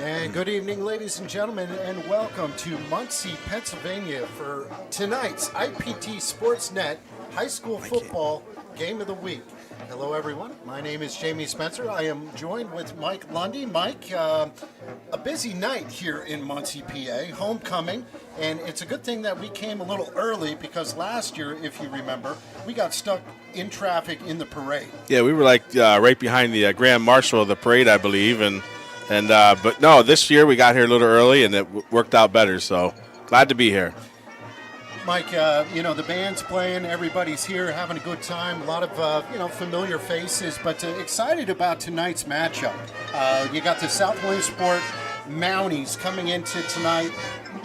And good evening, ladies and gentlemen, and welcome to Muncy, Pennsylvania for tonight's IPT Sportsnet High School Football Game of the Week. Hello, everyone. My name is Jamie Spencer. I am joined with Mike Lundy. Mike, a busy night here in Muncy, PA, homecoming, and it's a good thing that we came a little early because last year, if you remember, we got stuck in traffic in the parade. Yeah, we were right behind the Grand Marshal of the parade, I believe, but no, this year we got here a little early and it worked out better. So glad to be here. Mike, the band's playing, everybody's here having a good time, a lot of, familiar faces, but excited about tonight's matchup. You got the South Williamsport Mounties coming into tonight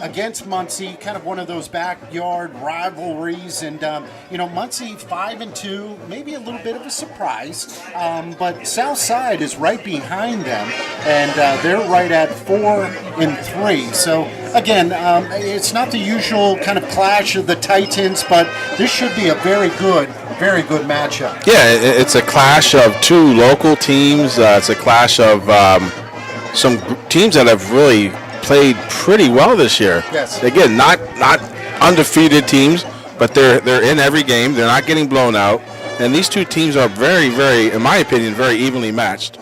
against Muncy, kind of one of those backyard rivalries, and Muncy 5-2, maybe a little bit of a surprise, but Southside is right behind them, and they're right at 4-3. So again, it's not the usual kind of clash of the Titans, but this should be a very good matchup. Yeah, it's a clash of two local teams. It's a clash of some teams that have really played pretty well this year. Yes. Again, not undefeated teams, but they're in every game. They're not getting blown out. And these two teams are very, very, in my opinion, very evenly matched.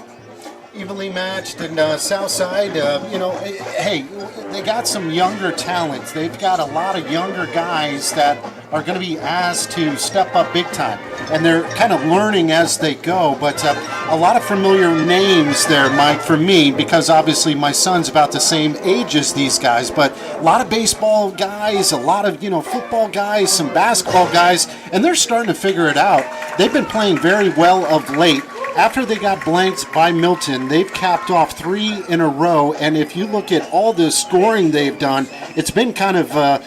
And Southside, hey, they got some younger talents. They've got a lot of younger guys that are going to be asked to step up big time. And they're kind of learning as they go. But a lot of familiar names there, Mike, for me, because obviously my son's about the same age as these guys. But a lot of baseball guys, a lot of, football guys, some basketball guys, and they're starting to figure it out. They've been playing very well of late. After they got blanked by Milton, they've capped off 3 in a row, and if you look at all the scoring they've done, it's been kind of a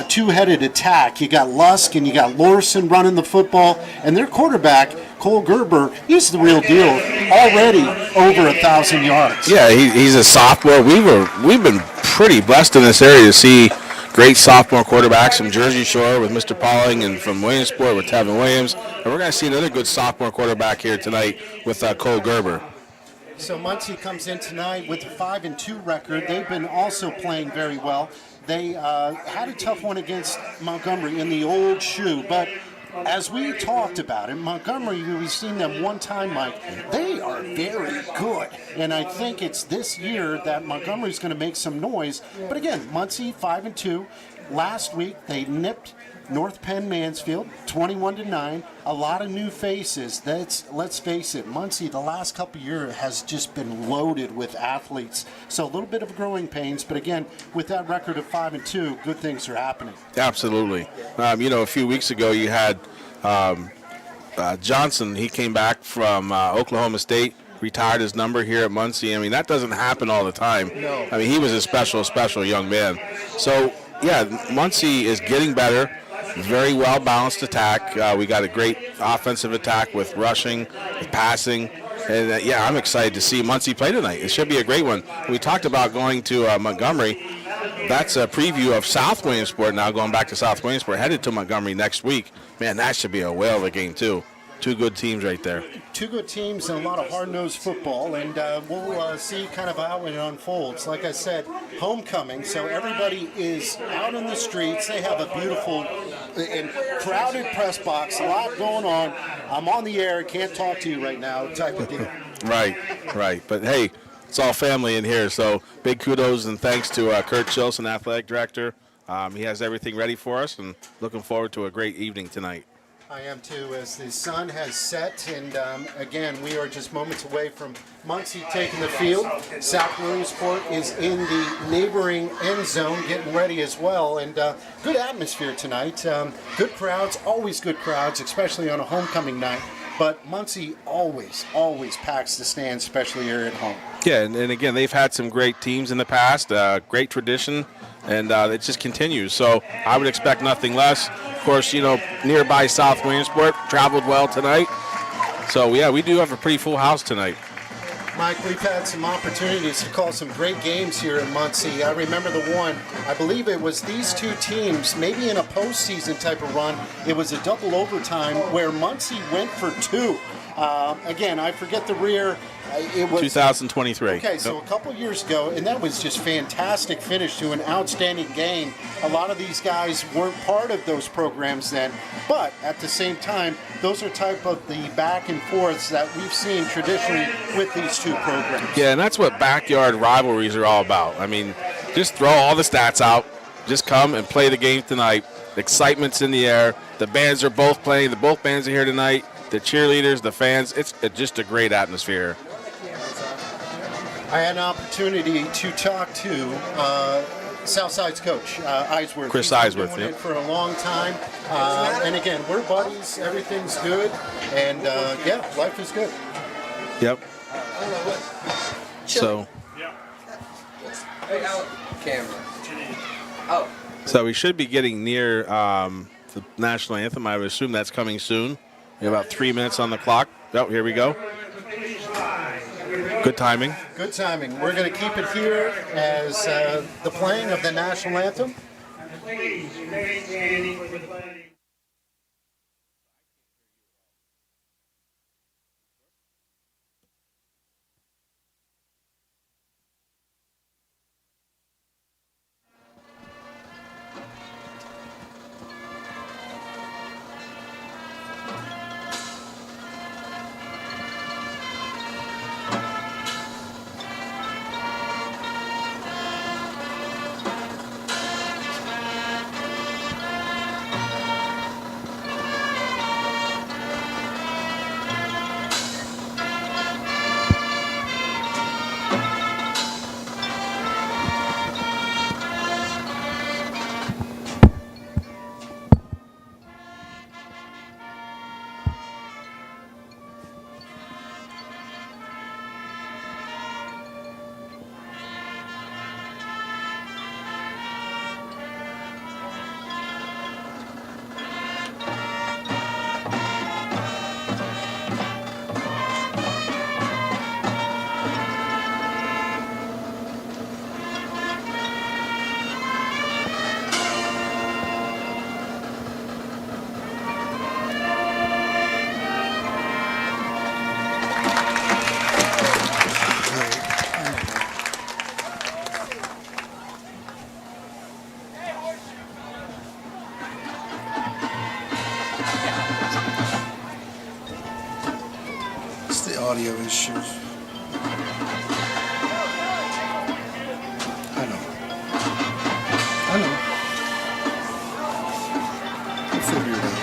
two-headed attack. You got Lusk and you got Lorson running the football, and their quarterback, Cole Gerber, he's the real deal. Already over 1,000 yards. Yeah, he's a sophomore. We've been pretty blessed in this area to see great sophomore quarterbacks from Jersey Shore with Mr. Pauling and from Williamsport with Tevin Williams. And we're going to see another good sophomore quarterback here tonight with Cole Gerber. So Muncy comes in tonight with a 5-2 record. They've been also playing very well. They had a tough one against Montgomery in the old shoe, but as we talked about it, Montgomery, we've seen them one time, Mike. They are very good. And I think it's this year that Montgomery's going to make some noise. But again, Muncy 5-2. Last week, they nipped North Penn Mansfield 21-9. A lot of new faces. Let's face it, Muncy the last couple of years has just been loaded with athletes. So a little bit of growing pains, but again, with that record of 5-2, good things are happening. Absolutely. A few weeks ago you had Johnson. He came back from Oklahoma State, retired his number here at Muncy. I mean, that doesn't happen all the time. No. I mean, he was a special young man. So, yeah, Muncy is getting better. Very well-balanced attack. We got a great offensive attack with rushing, with passing. And, I'm excited to see Muncy play tonight. It should be a great one. We talked about going to Montgomery. That's a preview of South Williamsport now, going back to South Williamsport, headed to Montgomery next week. Man, that should be a whale of a game, too. Two good teams right there. Two good teams and a lot of hard-nosed football, and we'll see kind of how it unfolds. Like I said, homecoming, so everybody is out in the streets. They have a beautiful and crowded press box, a lot going on. I'm on the air, can't talk to you right now, type of deal. Right. But, hey, it's all family in here, so big kudos and thanks to Kurt Chilson, athletic director. He has everything ready for us, and looking forward to a great evening tonight. I am too, as the sun has set, and again, we are just moments away from Muncy taking the field. South Williamsport is in the neighboring end zone, getting ready as well, and good atmosphere tonight. Good crowds, always good crowds, especially on a homecoming night. But Muncy always packs the stands, especially here at home. Yeah, and again, they've had some great teams in the past, great tradition, and it just continues. So I would expect nothing less. Of course, nearby South Williamsport traveled well tonight. So, yeah, we do have a pretty full house tonight. Mike, we've had some opportunities to call some great games here in Muncy. I remember the one, I believe it was these two teams, maybe in a postseason type of run. It was a double overtime where Muncy went for 2. Again, I forget the rear It was 2023. Okay, so a couple years ago, and that was just fantastic finish to an outstanding game. A lot of these guys weren't part of those programs then, but at the same time, those are type of the back and forths that we've seen traditionally with these two programs. Yeah, and that's what backyard rivalries are all about. I mean, just throw all the stats out. Just come and play the game tonight. The excitement's in the air. The bands are both playing. Both bands are here tonight. The cheerleaders, the fans. It's just a great atmosphere. I had an opportunity to talk to Southside's coach, Eisworth. Chris He's been Eisworth, doing yep. it for a long time. And again, we're buddies. Everything's good. And yeah, life is good. Yep. So. Camera. Oh. So we should be getting near the national anthem. I would assume that's coming soon. We have about 3 minutes on the clock. Oh, here we go. Good timing. Good timing. We're going to keep it here as the playing of the national anthem. Audio issues. I know. We'll figure it out.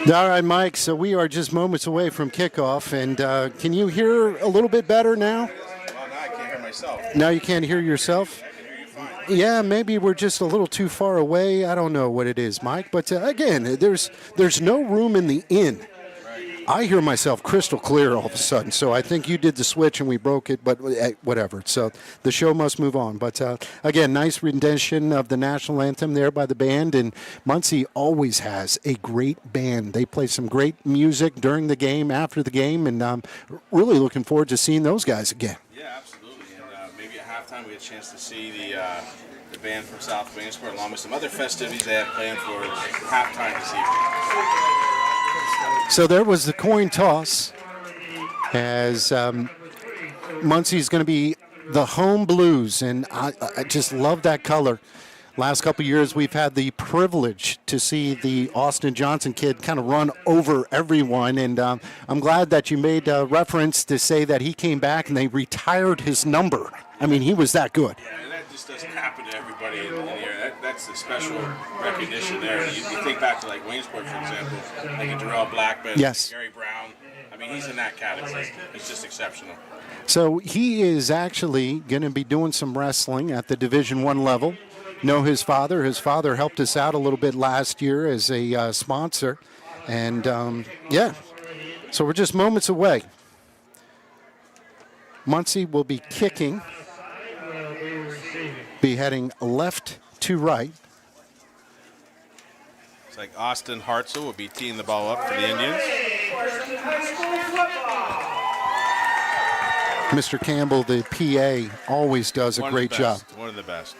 All right, Mike, so we are just moments away from kickoff, and can you hear a little bit better now? Well, now I can't hear myself. Now you can't hear yourself? I can hear you fine. Yeah, maybe we're just a little too far away. I don't know what it is, Mike, but again, there's no room in the inn. I hear myself crystal clear all of a sudden, so I think you did the switch and we broke it, but whatever. So the show must move on. But again, nice rendition of the national anthem there by the band, and Muncy always has a great band. They play some great music during the game, after the game, and I'm really looking forward to seeing those guys again. Yeah, absolutely. And maybe at halftime we had a chance to see the band from South Williamsport, along with some other festivities they have planned for halftime this evening. So there was the coin toss as Muncy's going to be the home blues, and I just love that color. Last couple of years, we've had the privilege to see the Austin Johnson kid kind of run over everyone, and I'm glad that you made a reference to say that he came back and they retired his number. I mean, he was that good. Yeah, and that just doesn't happen to everybody in here. That's the special recognition there. You think back to like Williamsport, for example, like a Darrell Blackman, Yes. Gary Brown. I mean, he's in that category. It's just exceptional. So he is actually going to be doing some wrestling at the Division I level. Know his father. His father helped us out a little bit last year as a sponsor. And, yeah, so we're just moments away. Muncy will be kicking, be heading left to right. It's like Austin Hartzell will be teeing the ball up for the Indians. Mr. Campbell, the PA, always does a great job. One of the best.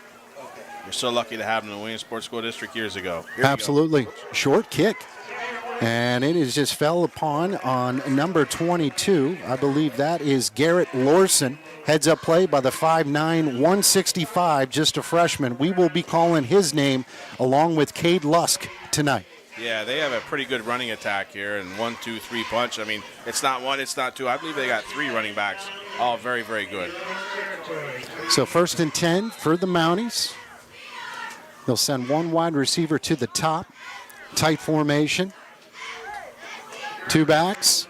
We're so lucky to have him in the Williamsport School District years ago. Absolutely. Short kick. And it is just fell upon on number 22. I believe that is Garrett Lorson. Heads up play by the 5'9", 165, just a freshman. We will be calling his name along with Cade Lusk tonight. Yeah, they have a pretty good running attack here, and 1, 2, 3 punch. I mean, it's not one, it's not two. I believe they got 3 running backs, all very, very good. So 1st and 10 for the Mounties. They'll send one wide receiver to the top. Tight formation. 2 backs.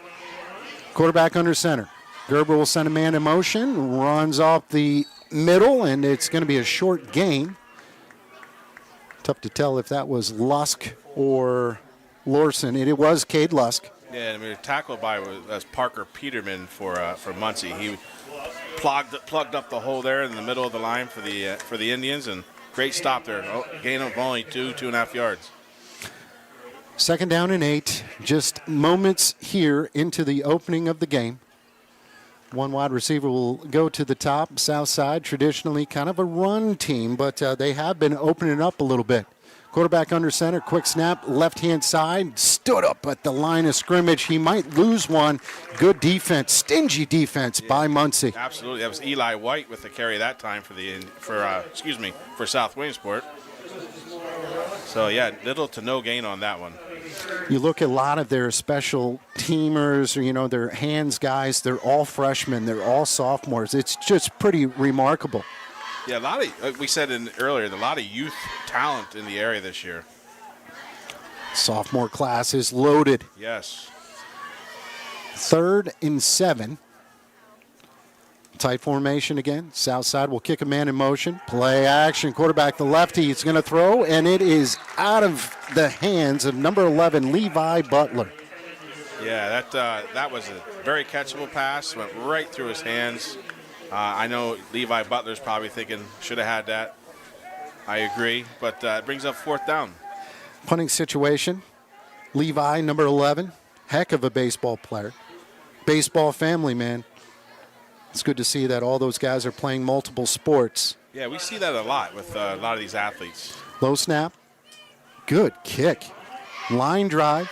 Quarterback under center. Gerber will send a man in motion. Runs off the middle, and it's going to be a short gain. Tough to tell if that was Lusk or Lorson. It was Cade Lusk. Yeah, I mean, tackled by was Parker Peterman for Muncy. He plugged up the hole there in the middle of the line for the Indians, and great stop there. Gain of only 2.5 yards. 2nd down and 8. Just moments here into the opening of the game. One wide receiver will go to the top. South side, traditionally kind of a run team, but they have been opening up a little bit. Quarterback under center, quick snap, left-hand side, stood up at the line of scrimmage. He might lose one. Good defense, stingy defense by Muncy. Absolutely, that was Eli White with the carry that time for South Williamsport. So yeah, little to no gain on that one. You look at a lot of their special teamers, or, their hands guys, they're all freshmen, they're all sophomores. It's just pretty remarkable. Yeah, a lot of, like we said earlier, a lot of youth talent in the area this year. Sophomore class is loaded. Yes. 3rd and 7. Tight formation again. South side will kick a man in motion. Play action. Quarterback the lefty. It's going to throw, and it is out of the hands of number 11, Levi Butler. Yeah, that was a very catchable pass. Went right through his hands. I know Levi Butler's probably thinking, should have had that. I agree, but it brings up 4th down. Punting situation. Levi, number 11. Heck of a baseball player. Baseball family, man. It's good to see that all those guys are playing multiple sports. Yeah, we see that a lot with a lot of these athletes. Low snap. Good kick. Line drive.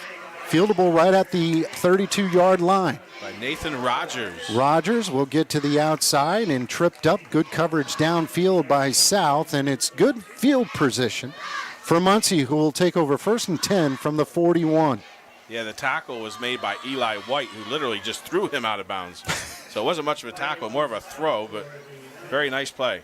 Fieldable right at the 32-yard line. By Nathan Rogers. Rogers will get to the outside and tripped up. Good coverage downfield by South, and it's good field position for Muncy, who will take over 1st and 10 from the 41. Yeah, the tackle was made by Eli White, who literally just threw him out of bounds. So it wasn't much of a tackle, more of a throw, but very nice play.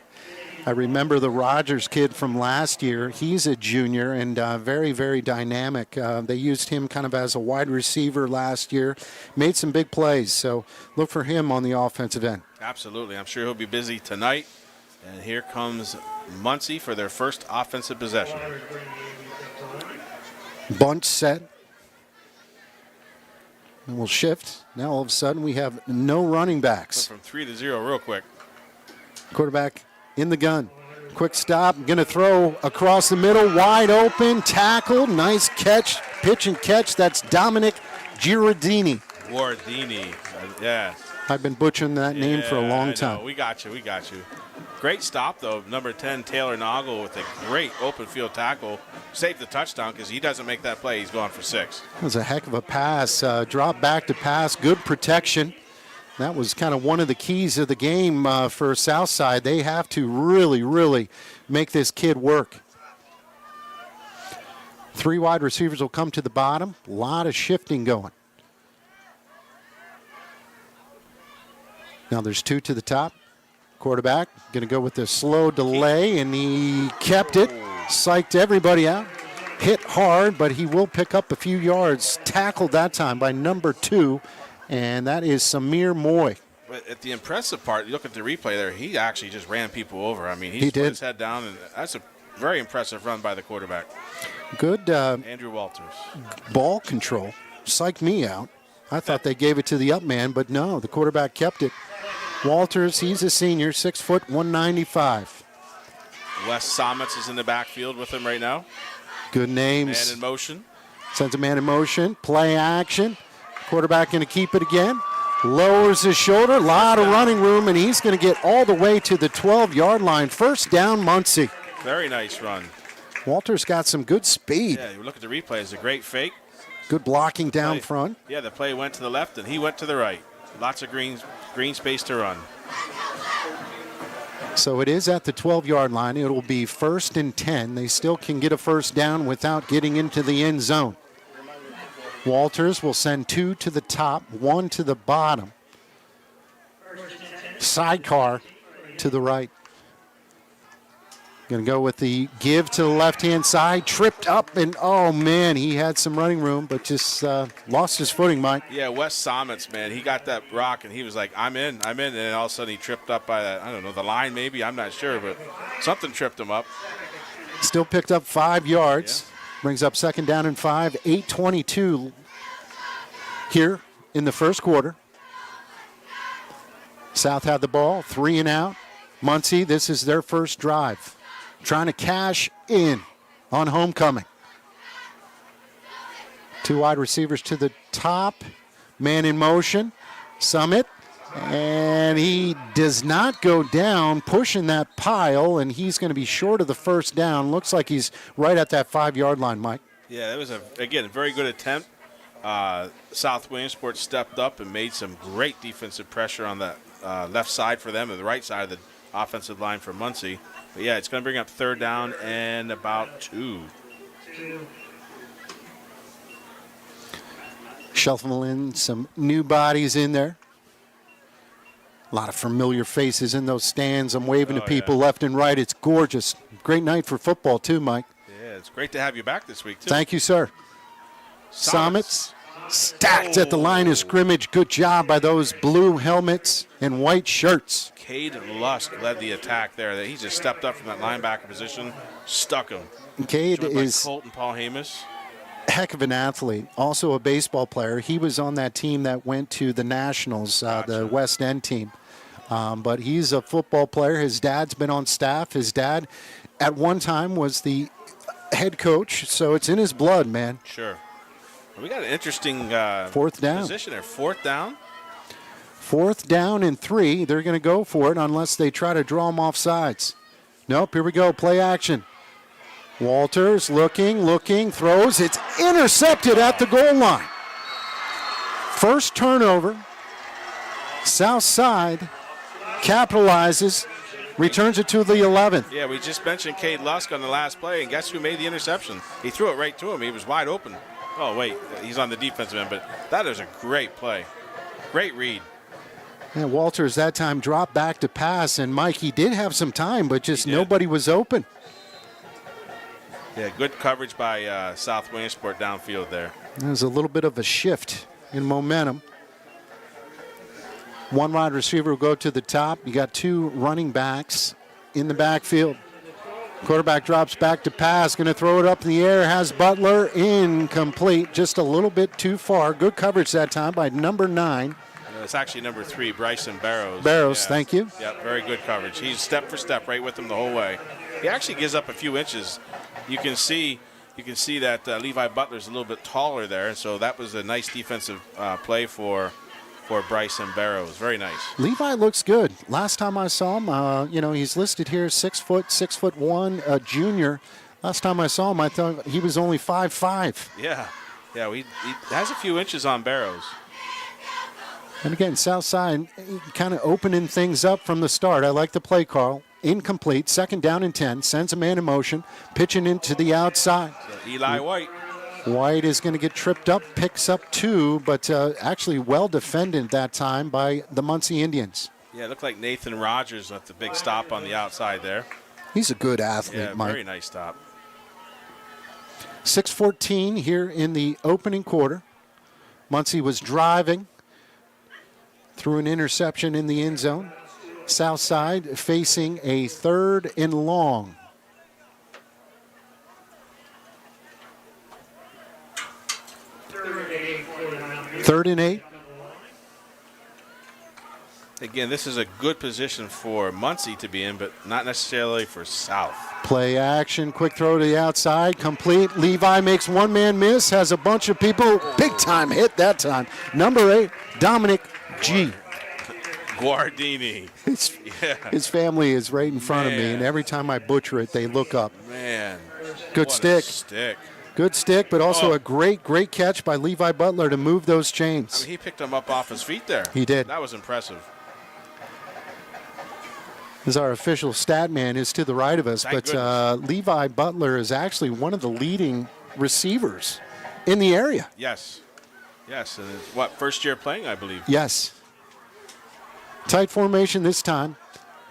I remember the Rogers kid from last year. He's a junior and very, very dynamic. They used him kind of as a wide receiver last year. Made some big plays, so look for him on the offensive end. Absolutely. I'm sure he'll be busy tonight. And here comes Muncy for their first offensive possession. Bunch set. And we'll shift. Now all of a sudden we have no running backs. Went from 3 to 0 real quick. Quarterback in the gun. Quick stop. Going to throw across the middle. Wide open. Tackled. Nice catch. Pitch and catch. That's Dominic Giardini. Giardini. Yeah. I've been butchering that name for a long time. We got you. Great stop, though. Number 10, Taylor Noggle, with a great open field tackle. Saved the touchdown because he doesn't make that play. He's going for 6. That was a heck of a pass. Drop back to pass. Good protection. That was kind of one of the keys of the game for Southside. They have to really, really make this kid work. 3 wide receivers will come to the bottom. A lot of shifting going. Now there's 2 to the top. Quarterback going to go with the slow delay, and he kept it. Psyched everybody out. Hit hard, but he will pick up a few yards. Tackled that time by number 2, and that is Samir Moy. But at the impressive part, you look at the replay there, he actually just ran people over. I mean, he put his head down, and that's a very impressive run by the quarterback. Good Andrew Walters. Ball control. Psyched me out. I thought they gave it to the up man, but no, the quarterback kept it. Walters, he's a senior, 6 foot 195. Wes Somets is in the backfield with him right now. Good names. Man in motion. Sends a man in motion. Play action. Quarterback going to keep it again. Lowers his shoulder. A lot of running room, and he's going to get all the way to the 12-yard line. First down, Muncy. Very nice run. Walters got some good speed. Yeah, you look at the replay. It's a great fake. Good blocking down front. Yeah, the play went to the left, and he went to the right. Lots of green space to run. So it is at the 12-yard line. It will be 1st and 10. They still can get a first down without getting into the end zone. Walters will send 2 to the top, 1 to the bottom. Sidecar to the right. Going to go with the give to the left-hand side. Tripped up, and oh, man, he had some running room, but just lost his footing, Mike. Yeah, Wes Somets, man, he got that rock, and he was like, I'm in. And then all of a sudden he tripped up by that, I don't know, the line maybe. I'm not sure, but something tripped him up. Still picked up 5 yards. Yeah. Brings up 2nd down and 5. 8:22 here in the first quarter. South had the ball, 3 and out. Muncy, this is their first drive. Trying to cash in on homecoming. 2 wide receivers to the top. Man in motion. Summit. And he does not go down, pushing that pile, and he's going to be short of the first down. Looks like he's right at that 5-yard line, Mike. Yeah, that was, again, a very good attempt. South Williamsport stepped up and made some great defensive pressure on the left side for them and the right side of the offensive line for Muncy. But, yeah, it's going to bring up 3rd down and about 2. Shuffling some new bodies in there. A lot of familiar faces in those stands. I'm waving to people left and right. It's gorgeous. Great night for football, too, Mike. Yeah, it's great to have you back this week, too. Thank you, sir. Somets stacked at the line of scrimmage. Good job by those blue helmets and white shirts. Cade Lusk led the attack there. He just stepped up from that linebacker position, stuck him. Cade is Colton Paul Hamus. Heck of an athlete, also a baseball player. He was on that team that went to the Nationals, the West End team. But he's a football player. His dad's been on staff. His dad at one time was the head coach, so it's in his blood, man. Sure. We got an interesting 4th down position there. 4th down. 4th down and 3. They're going to go for it unless they try to draw them off sides. Nope, here we go. Play action. Walters looking, throws. It's intercepted at the goal line. First turnover. South side capitalizes, returns it to the 11th. Yeah, we just mentioned Cade Lusk on the last play, and guess who made the interception? He threw it right to him. He was wide open. Oh, wait, he's on the defensive end, but that is a great play. Great read. And Walters that time dropped back to pass, and Mike, he did have some time, but just nobody was open. Yeah, good coverage by South Williamsport downfield there. There's a little bit of a shift in momentum. 1 wide receiver will go to the top. You got 2 running backs in the backfield. Quarterback drops back to pass, going to throw it up in the air, has Butler, incomplete, just a little bit too far. Good coverage that time by number 9. It's actually number 3, Bryson Barrows. Barrows, thank you. Yeah, very good coverage. He's step for step right with him the whole way. He actually gives up a few inches. You can see that Levi Butler's a little bit taller there, so that was a nice defensive play for Bryson Barrows. Very nice. Levi looks good. Last time I saw him, he's listed here 6 foot, 6'1", a junior. Last time I saw him, I thought he was only 5'5". Yeah, he has a few inches on Barrows. And again, Southside kind of opening things up from the start. I like the play, Carl. Incomplete, 2nd down and 10, sends a man in motion, pitching into the outside. Yeah, Eli White. White is going to get tripped up, picks up 2, but actually well defended that time by the Muncy Indians. Yeah, it looked like Nathan Rogers left the big stop on the outside there. He's a good athlete, Mike. Very nice stop. 6:14 here in the opening quarter. Muncy was driving, threw an interception in the end zone. Southside facing a 3rd and long. Third and 8. Again, this is a good position for Muncy to be in, but not necessarily for South. Play action, quick throw to the outside, complete. Levi makes one man miss, has a bunch of people. Big time hit that time. Number 8, Dominic G. Guardini. His family is right in front of me, and every time I butcher it, they look up. Man. Good stick. Good stick, but also a great catch by Levi Butler to move those chains. I mean, he picked him up off his feet there. He did. That was impressive. As our official stat man is to the right of us, but Levi Butler is actually one of the leading receivers in the area. Yes. Yes, and it's, first year playing, I believe. Yes. Tight formation this time.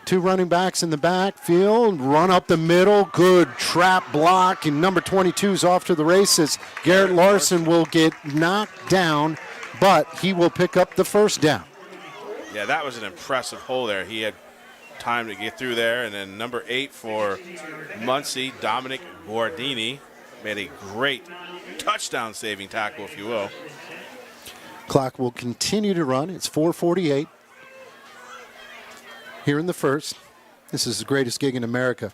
2 running backs in the backfield, run up the middle, good trap block, and number 22 is off to the races. Garrett Larson will get knocked down, but he will pick up the first down. Yeah, that was an impressive hole there. He had time to get through there, and then number 8 for Muncy, Dominic Guardini, made a great touchdown-saving tackle, if you will. Clock will continue to run. It's 4:48 here in the first. This is the greatest gig in America.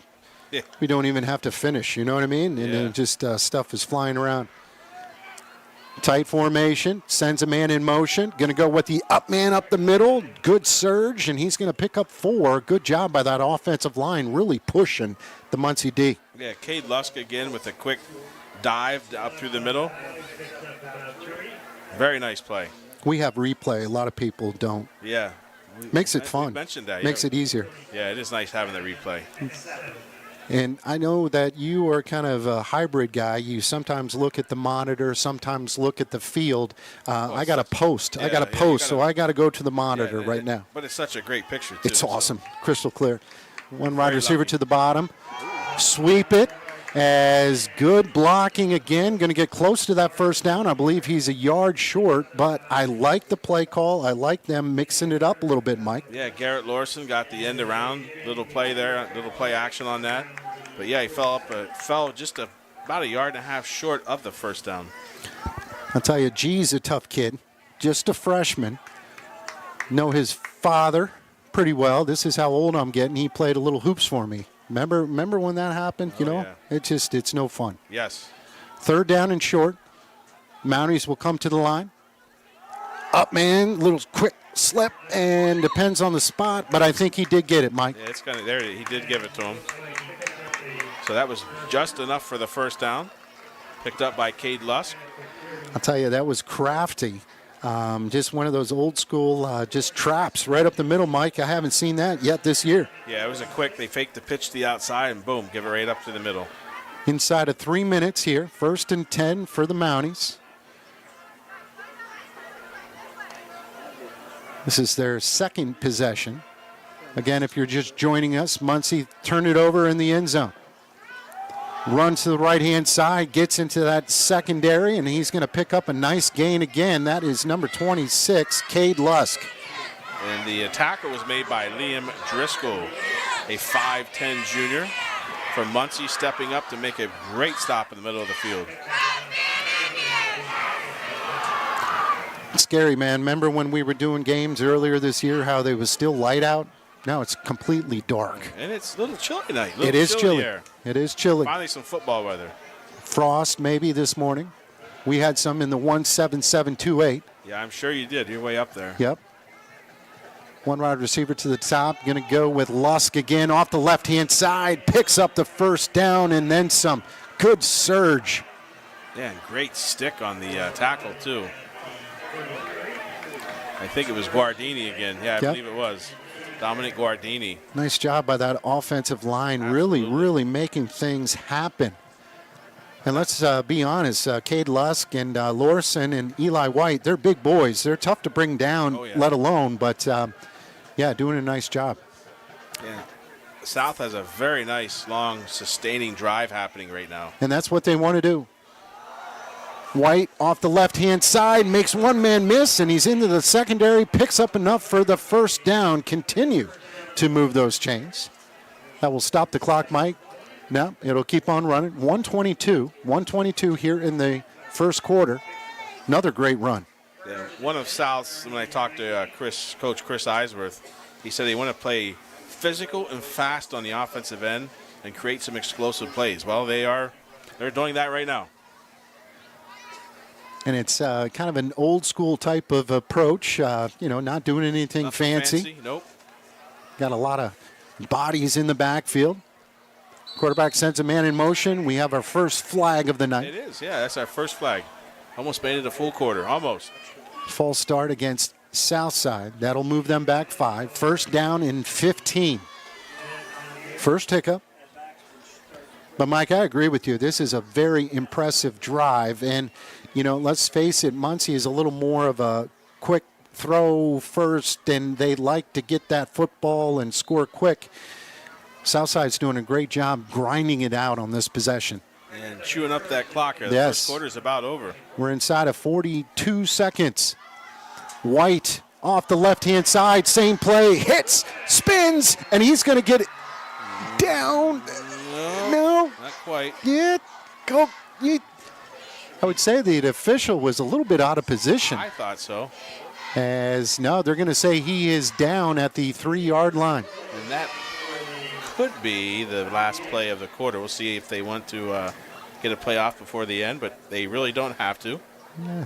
Yeah. We don't even have to finish, you know what I mean? And then just stuff is flying around. Tight formation, sends a man in motion. Going to go with the up man up the middle. Good surge, and he's going to pick up 4. Good job by that offensive line, really pushing the Muncy D. Yeah, Cade Lusk again with a quick dive up through the middle. Very nice play. We have replay. A lot of people don't. Yeah. Makes it fun. We mentioned that. Makes it easier. Yeah, it is nice having the replay. And I know that you are kind of a hybrid guy. You sometimes look at the monitor, sometimes look at the field. I got to post. I got to post, so I got to go to the monitor right now. But it's such a great picture, too. It's awesome. Crystal clear. One wide receiver to the bottom. Sweep it. As good blocking again. Going to get close to that first down. I believe he's a yard short, but I like the play call. I like them mixing it up a little bit, Mike. Yeah, Garrett Larson got the end around. Little play there, little play action on that. But, yeah, he fell just about a yard and a half short of the first down. I'll tell you, G's a tough kid. Just a freshman. Know his father pretty well. This is how old I'm getting. He played a little hoops for me. Remember when that happened? It's no fun. Yes. 3rd down and short. Mounties will come to the line. Up man, little quick slip, and depends on the spot, but I think he did get it, Mike. Yeah, it's kind of there. He did give it to him. So that was just enough for the first down. Picked up by Cade Lusk. I'll tell you, that was crafty. Just one of those old school just traps right up the middle, Mike. I haven't seen that yet this year. Yeah, it was they faked the pitch to the outside and boom, give it right up to the middle. Inside of 3 minutes here, 1st and 10 for the Mounties. This is their second possession. Again, if you're just joining us, Muncy turned it over in the end zone. Runs to the right-hand side, gets into that secondary, and he's going to pick up a nice gain again. That is number 26, Cade Lusk. And the tackle was made by Liam Driscoll, a 5'10 junior from Muncy, stepping up to make a great stop in the middle of the field. It's scary, man. Remember when we were doing games earlier this year, how they was still light out? Now it's completely dark. And it's a little chilly tonight. It is chilly. Here. It is chilly. Finally some football weather. Frost maybe this morning. We had some in the 17728. Yeah, I'm sure you did. You're way up there. Yep. One wide receiver to the top. Going to go with Lusk again off the left-hand side. Picks up the first down and then some. Good surge. Yeah, and great stick on the tackle, too. I think it was Guardini again. Yeah, I believe it was. Dominic Guardini. Nice job by that offensive line. Absolutely. Really making things happen. And let's be honest, Cade Lusk and Lorson and Eli White, they're big boys. They're tough to bring down, let alone. But, doing a nice job. Yeah. South has a very nice, long, sustaining drive happening right now. And that's what they want to do. White off the left-hand side, makes one man miss, and he's into the secondary, picks up enough for the first down. Continue to move those chains. That will stop the clock, Mike. No, it'll keep on running. 122 here in the first quarter. Another great run. Yeah, one of South's, when I talked to Coach Chris Eisworth, he said they want to play physical and fast on the offensive end and create some explosive plays. Well, they're doing that right now. And it's kind of an old school type of approach, not doing anything Nothing fancy. Nope. Got a lot of bodies in the backfield. Quarterback sends a man in motion. We have our first flag of the night. It is, yeah, that's our first flag. Almost made it a full quarter, almost. False start against Southside. That'll move them back 5. First down and 15. First hiccup. But, Mike, I agree with you. This is a very impressive drive. And, let's face it, Muncy is a little more of a quick throw first, and they like to get that football and score quick. Southside's doing a great job grinding it out on this possession. And chewing up that clock. The first quarter is about over. We're inside of 42 seconds. White off the left-hand side, same play, hits, spins, and he's going to get it down. No. Not quite. Yeah. Go. I would say the official was a little bit out of position. I thought so. They're going to say he is down at the 3-yard line. And that could be the last play of the quarter. We'll see if they want to get a play off before the end, but they really don't have to. Yeah.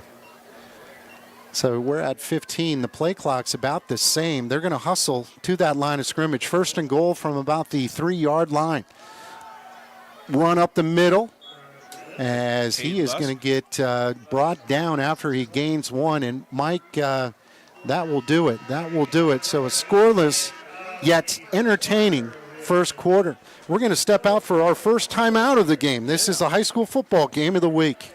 So we're at 15. The play clock's about the same. They're going to hustle to that line of scrimmage. First and goal from about the 3-yard line. Run up the middle as he is going to get brought down after he gains 1. And, Mike, that will do it. That will do it. So a scoreless yet entertaining first quarter. We're going to step out for our first time out of the game. This is the high school football game of the week.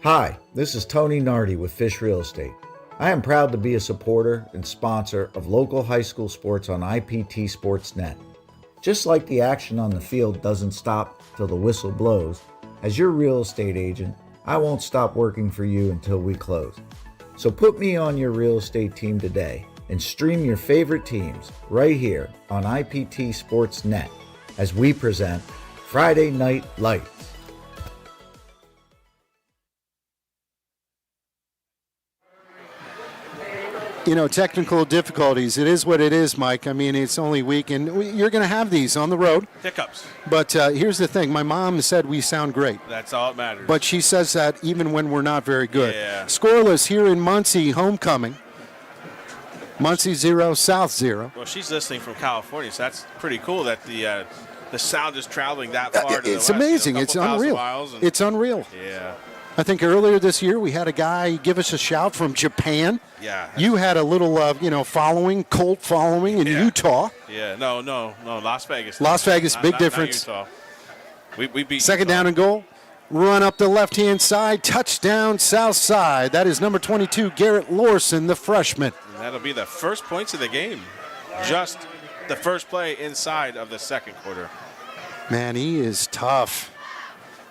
Hi, this is Tony Nardi with Fish Real Estate. I am proud to be a supporter and sponsor of local high school sports on IPT Sportsnet. Just like the action on the field doesn't stop till the whistle blows, as your real estate agent, I won't stop working for you until we close. So put me on your real estate team today and stream your favorite teams right here on IPT Sportsnet as we present Friday Night Lights. Technical difficulties. It is what it is, Mike. I mean, it's only week, and you're going to have these on the road. Hiccups. But here's the thing. My mom said we sound great. That's all that matters. But she says that even when we're not very good. Yeah. Scoreless here in Muncy, homecoming. Muncy 0, South 0. Well, she's listening from California, so that's pretty cool that the sound is traveling that far to the west. It's amazing. It's unreal. It's unreal. Yeah. I think earlier this year we had a guy give us a shout from Japan. Yeah. You had a little, cult following in Utah. Yeah. No, Las Vegas. Las Vegas, big difference. Not Utah. We beat Second Utah. down and goal. Run up the left-hand side. Touchdown, South Side. That is number 22, Garrett Lorson, the freshman. And that'll be the first points of the game. Just the first play inside of the second quarter. Man, he is tough.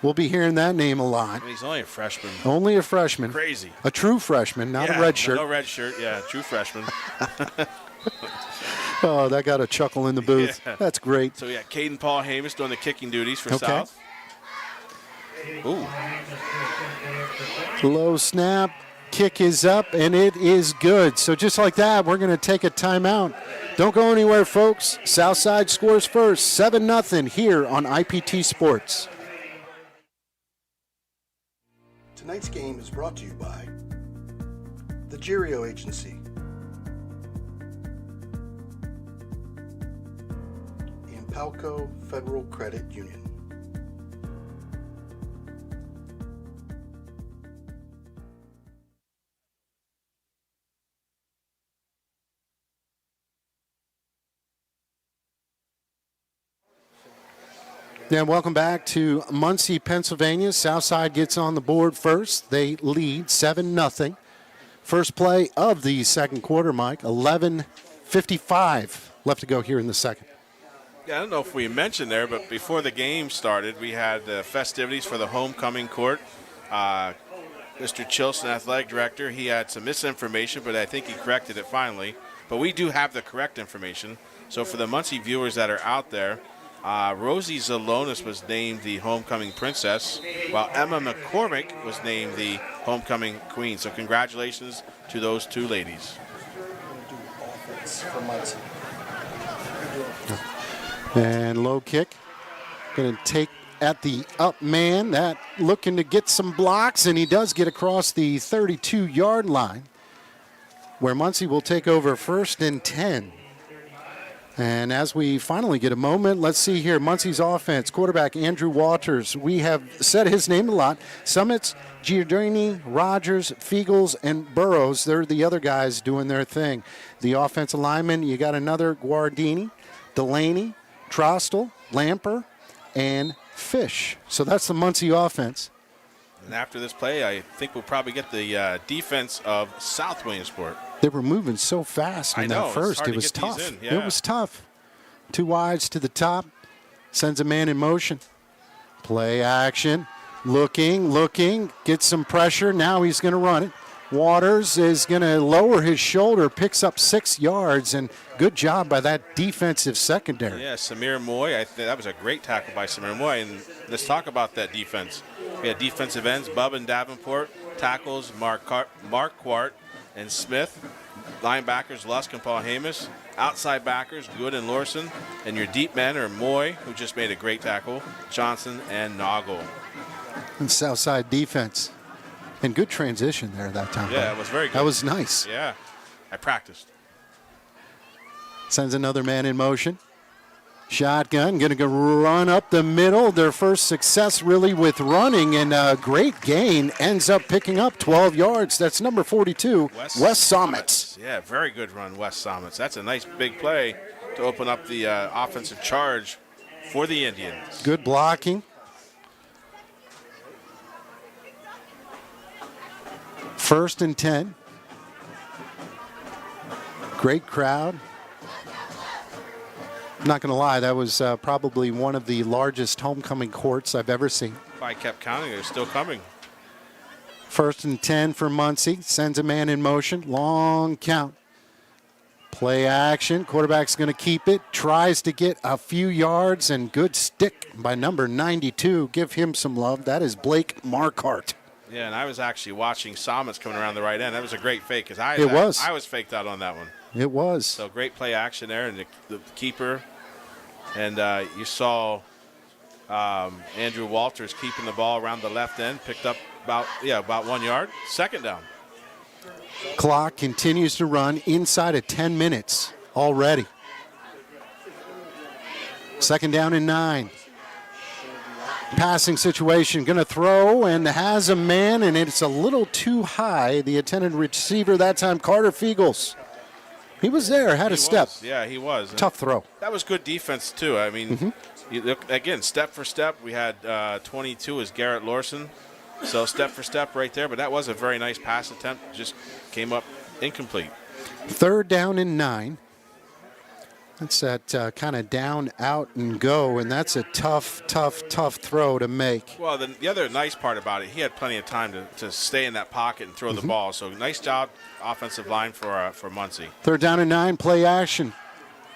We'll be hearing that name a lot. And he's only a freshman. Only a freshman. Crazy. A true freshman, not a red shirt. No red shirt. Yeah, true freshman. Oh, that got a chuckle in the booth. Yeah. That's great. So we got Caden Paul Hamus doing the kicking duties for South. Ooh. Low snap. Kick is up, and it is good. So just like that, we're going to take a timeout. Don't go anywhere, folks. Southside scores first, 7-0 here on IPT Sports. Tonight's game is brought to you by the Girio Agency and Palco Federal Credit Union. Yeah, welcome back to Muncy, Pennsylvania. Southside gets on the board first. They lead 7-0. First play of the second quarter, Mike. 11:55 left to go here in the second. Yeah, I don't know if we mentioned there, but before the game started, we had the festivities for the homecoming court. Mr. Chilson, athletic director, he had some misinformation, but I think he corrected it finally. But we do have the correct information. So for the Muncy viewers that are out there, Rosie Zalonis was named the homecoming princess, while Emma McCormick was named the homecoming queen. So congratulations to those two ladies. For Muncy. And low kick. Going to take at the up man. That looking to get some blocks, and he does get across the 32-yard line, where Muncy will take over 1st and 10. And as we finally get a moment, let's see here. Muncy's offense, quarterback Andrew Walters. We have said his name a lot. Summits, Giordini, Rogers, Fiegels, and Burrows. They're the other guys doing their thing. The offensive linemen, you got another Guardini, Delaney, Trostel, Lamper, and Fish. So that's the Muncy offense. And after this play, I think we'll probably get the defense of South Williamsport. They were moving so fast in that first. It was tough. Yeah. It was tough. 2 wides to the top. Sends a man in motion. Play action. Looking. Gets some pressure. Now he's going to run it. Waters is going to lower his shoulder. Picks up 6 yards. And good job by that defensive secondary. Yeah, Samir Moy. I think that was a great tackle by Samir Moy. And let's talk about that defense. We had defensive ends, Bub and Davenport. Tackles, Mark Quart and Smith. Linebackers, Lusk and Paul Hamus. Outside backers, Good and Lorson. And your deep men are Moy, who just made a great tackle, Johnson and Noggle. And Southside defense. And good transition there that time. Yeah, it was very good. That was nice. Yeah, I practiced. Sends another man in motion. Shotgun, going to go run up the middle. Their first success really with running, and a great gain. Ends up picking up 12 yards. That's number 42, Wes Somets. Yeah, very good run, Wes Somets. That's a nice big play to open up the offensive charge for the Indians. Good blocking. First and 10. Great crowd. I'm not going to lie, that was probably one of the largest homecoming courts I've ever seen. If I kept counting, they're still coming. First and 10 for Muncy. Sends a man in motion. Long count. Play action. Quarterback's going to keep it. Tries to get a few yards, and good stick by number 92. Give him some love. That is Blake Marquardt. Yeah, and I was actually watching Somets coming around the right end. That was a great fake because I was faked out on that one. It was. So great play action there, and the keeper. And you saw Andrew Walters keeping the ball around the left end, picked up about 1 yard. Second down. Clock continues to run inside of 10 minutes already. Second down and 9. Passing situation, going to throw and has a man, and it's a little too high. The intended receiver that time, Carter Fiegels. He was there, had a step. Yeah, he was. Tough throw. That was good defense, too. I mean, you look, again, step for step. We had 22 as Garrett Lorson. So step for step right there. But that was a very nice pass attempt. Just came up incomplete. Third down and 9. That's that kind of down, out, and go. And that's a tough throw to make. Well, the other nice part about it, he had plenty of time to stay in that pocket and throw the ball. So nice job, offensive line for Muncy. Third down and 9, play action.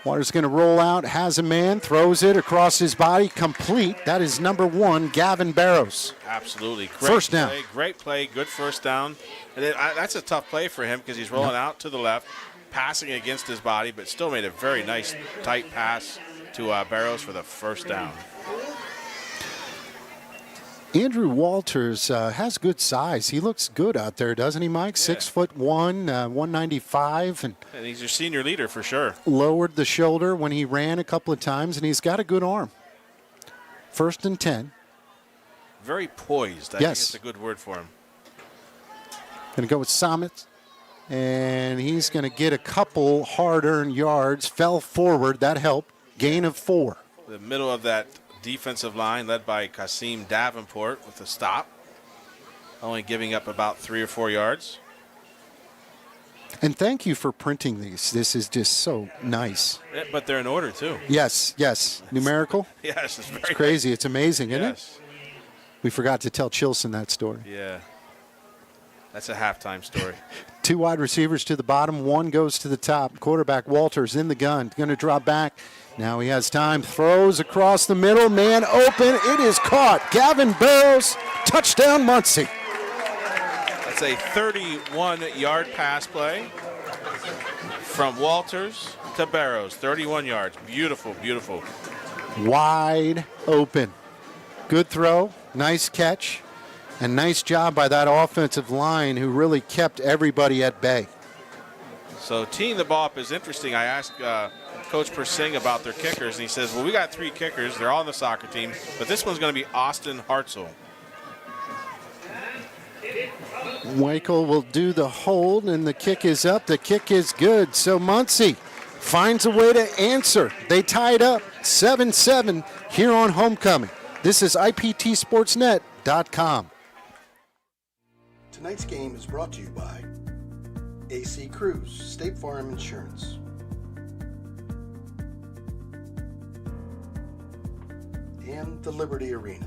Waters going to roll out, has a man, throws it across his body, complete. That is number 1, Gavin Barrows. Absolutely. First down. Great play, good first down. And that's a tough play for him because he's rolling out to the left, passing against his body, but still made a very nice, tight pass to Barrows for the first down. Andrew Walters has good size. He looks good out there, doesn't he, Mike? Yeah. 6'1", 195, and he's your senior leader for sure. Lowered the shoulder when he ran a couple of times, and he's got a good arm. First and 10. Very poised. I think it's a good word for him. Going to go with Somets, and he's going to get a couple hard-earned yards. Fell forward. That helped. Gain of 4. The middle of that defensive line led by Kasim Davenport with a stop, only giving up about 3 or 4 yards. And thank you for printing these. This is just so nice. Yeah, but they're in order too. Yes. Numerical? Yes, it's very crazy. It's amazing, isn't it? Yes. We forgot to tell Chilson that story. Yeah. That's a halftime story. 2 wide receivers to the bottom. 1 goes to the top. Quarterback Walters in the gun. Going to drop back. Now he has time, throws across the middle, man open, it is caught. Gavin Barrows, touchdown Muncy. That's a 31-yard pass play from Walters to Barrows. 31 yards. Beautiful, beautiful. Wide open. Good throw, nice catch, and nice job by that offensive line who really kept everybody at bay. So teeing the ball up is interesting. I asked Coach Persing about their kickers, and he says, well, we got 3 kickers. They're all on the soccer team, but this one's going to be Austin Hartzell. Weichel will do the hold, and the kick is up. The kick is good. So Muncy finds a way to answer. They tied up 7-7 here on homecoming. This is IPTSportsNet.com. Tonight's game is brought to you by AC Cruise, State Farm Insurance. And the Liberty Arena.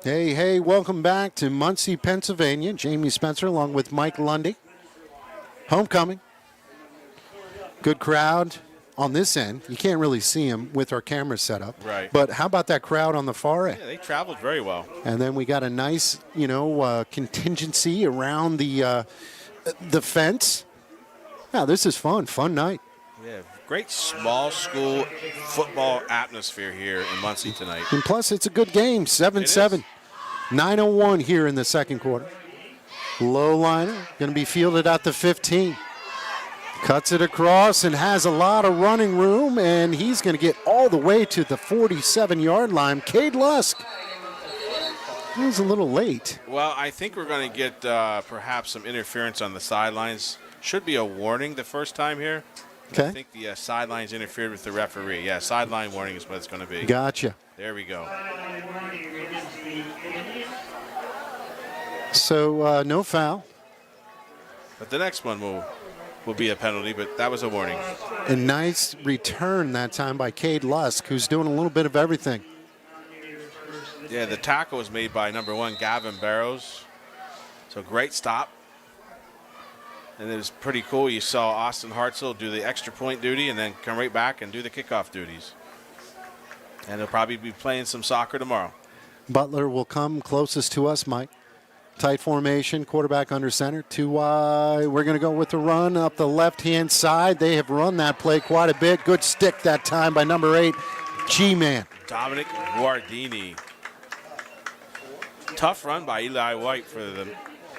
Hey, welcome back to Muncy, Pennsylvania. Jamie Spencer along with Mike Lundy. Homecoming. Good crowd on this end. You can't really see them with our camera set up. Right. But how about that crowd on the far end? Yeah, they traveled very well. And then we got a nice, contingency around the fence. Yeah, this is fun. Fun night. Yeah, great small school football atmosphere here in Muncy tonight. And plus, it's a good game. 7-7. 9:01 here in the second quarter. Low liner going to be fielded at the 15. Cuts it across and has a lot of running room, and he's going to get all the way to the 47-yard line. Cade Lusk. He was a little late. Well, I think we're going to get perhaps some interference on the sidelines. Should be a warning the first time here. Okay. I think the sidelines interfered with the referee. Yeah, sideline warning is what it's going to be. Gotcha. There we go. So no foul. But the next one will be a penalty, but that was a warning. A nice return that time by Cade Lusk, who's doing a little bit of everything. Yeah, the tackle was made by number 1, Gavin Barrows. So great stop. And it was pretty cool. You saw Austin Hartzell do the extra point duty and then come right back and do the kickoff duties. And he'll probably be playing some soccer tomorrow. Butler will come closest to us, Mike. Tight formation, quarterback under center. 2 wide. We're going to go with the run up the left-hand side. They have run that play quite a bit. Good stick that time by number 8, G-Man. Dominic Guardini. Tough run by Eli White for the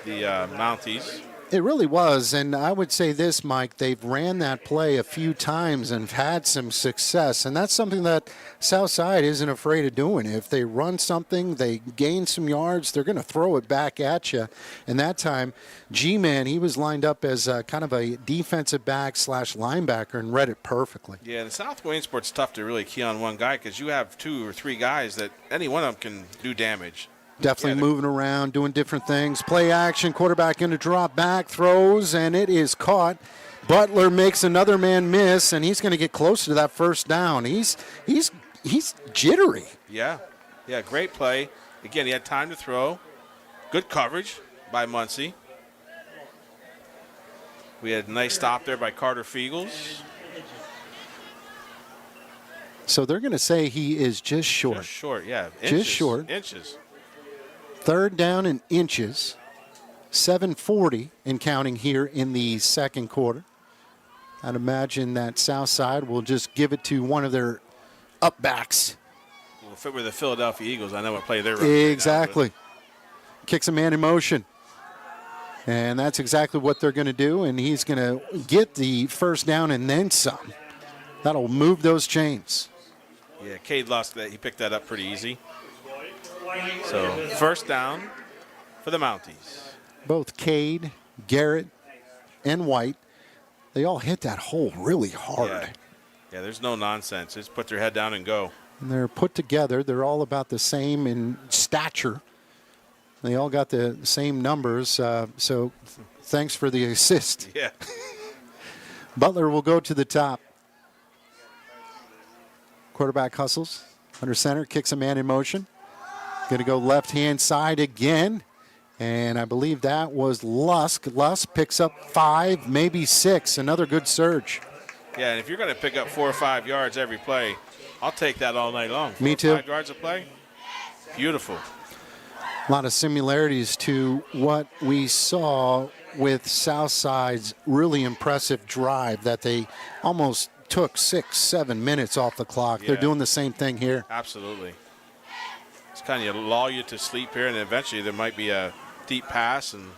Mounties. It really was, and I would say this, Mike, they've ran that play a few times and had some success, and that's something that Southside isn't afraid of doing. If they run something, they gain some yards, they're going to throw it back at you. And that time, G-Man, he was lined up as kind of a defensive back / linebacker and read it perfectly. Yeah, the South Williamsport's tough to really key on one guy because you have 2 or 3 guys that any one of them can do damage. Definitely moving around, doing different things. Play action, quarterback in a drop back, throws, and it is caught. Butler makes another man miss, and he's going to get closer to that first down. He's jittery. Yeah, great play. Again, he had time to throw. Good coverage by Muncy. We had a nice stop there by Carter Fiegels. So they're going to say he is just short. Just short, yeah. Inches, just short. Inches. 3rd down in inches. 7:40 and counting here in the second quarter. I'd imagine that Southside will just give it to one of their up backs. Well, if it were the Philadelphia Eagles, I know what play they're running. Exactly. Kicks a man in motion. And that's exactly what they're going to do, and he's going to get the first down and then some. That'll move those chains. Yeah, Cade Lusk, he picked that up pretty easy. So, first down for the Mounties. Both Cade, Garrett, and White, they all hit that hole really hard. Yeah, there's no nonsense. Just put their head down and go. And they're put together. They're all about the same in stature. They all got the same numbers, so thanks for the assist. Yeah. Butler will go to the top. Quarterback hustles under center, kicks a man in motion. Going to go left-hand side again. And I believe that was Lusk. Lusk picks up 5, maybe 6. Another good surge. Yeah, and if you're going to pick up 4 or 5 yards every play, I'll take that all night long. Me too. 5 yards a play? Beautiful. A lot of similarities to what we saw with Southside's really impressive drive that they almost took 6-7 minutes off the clock. Yeah. They're doing the same thing here. Absolutely. It's kind of lull you to sleep here, and eventually there might be a deep pass. And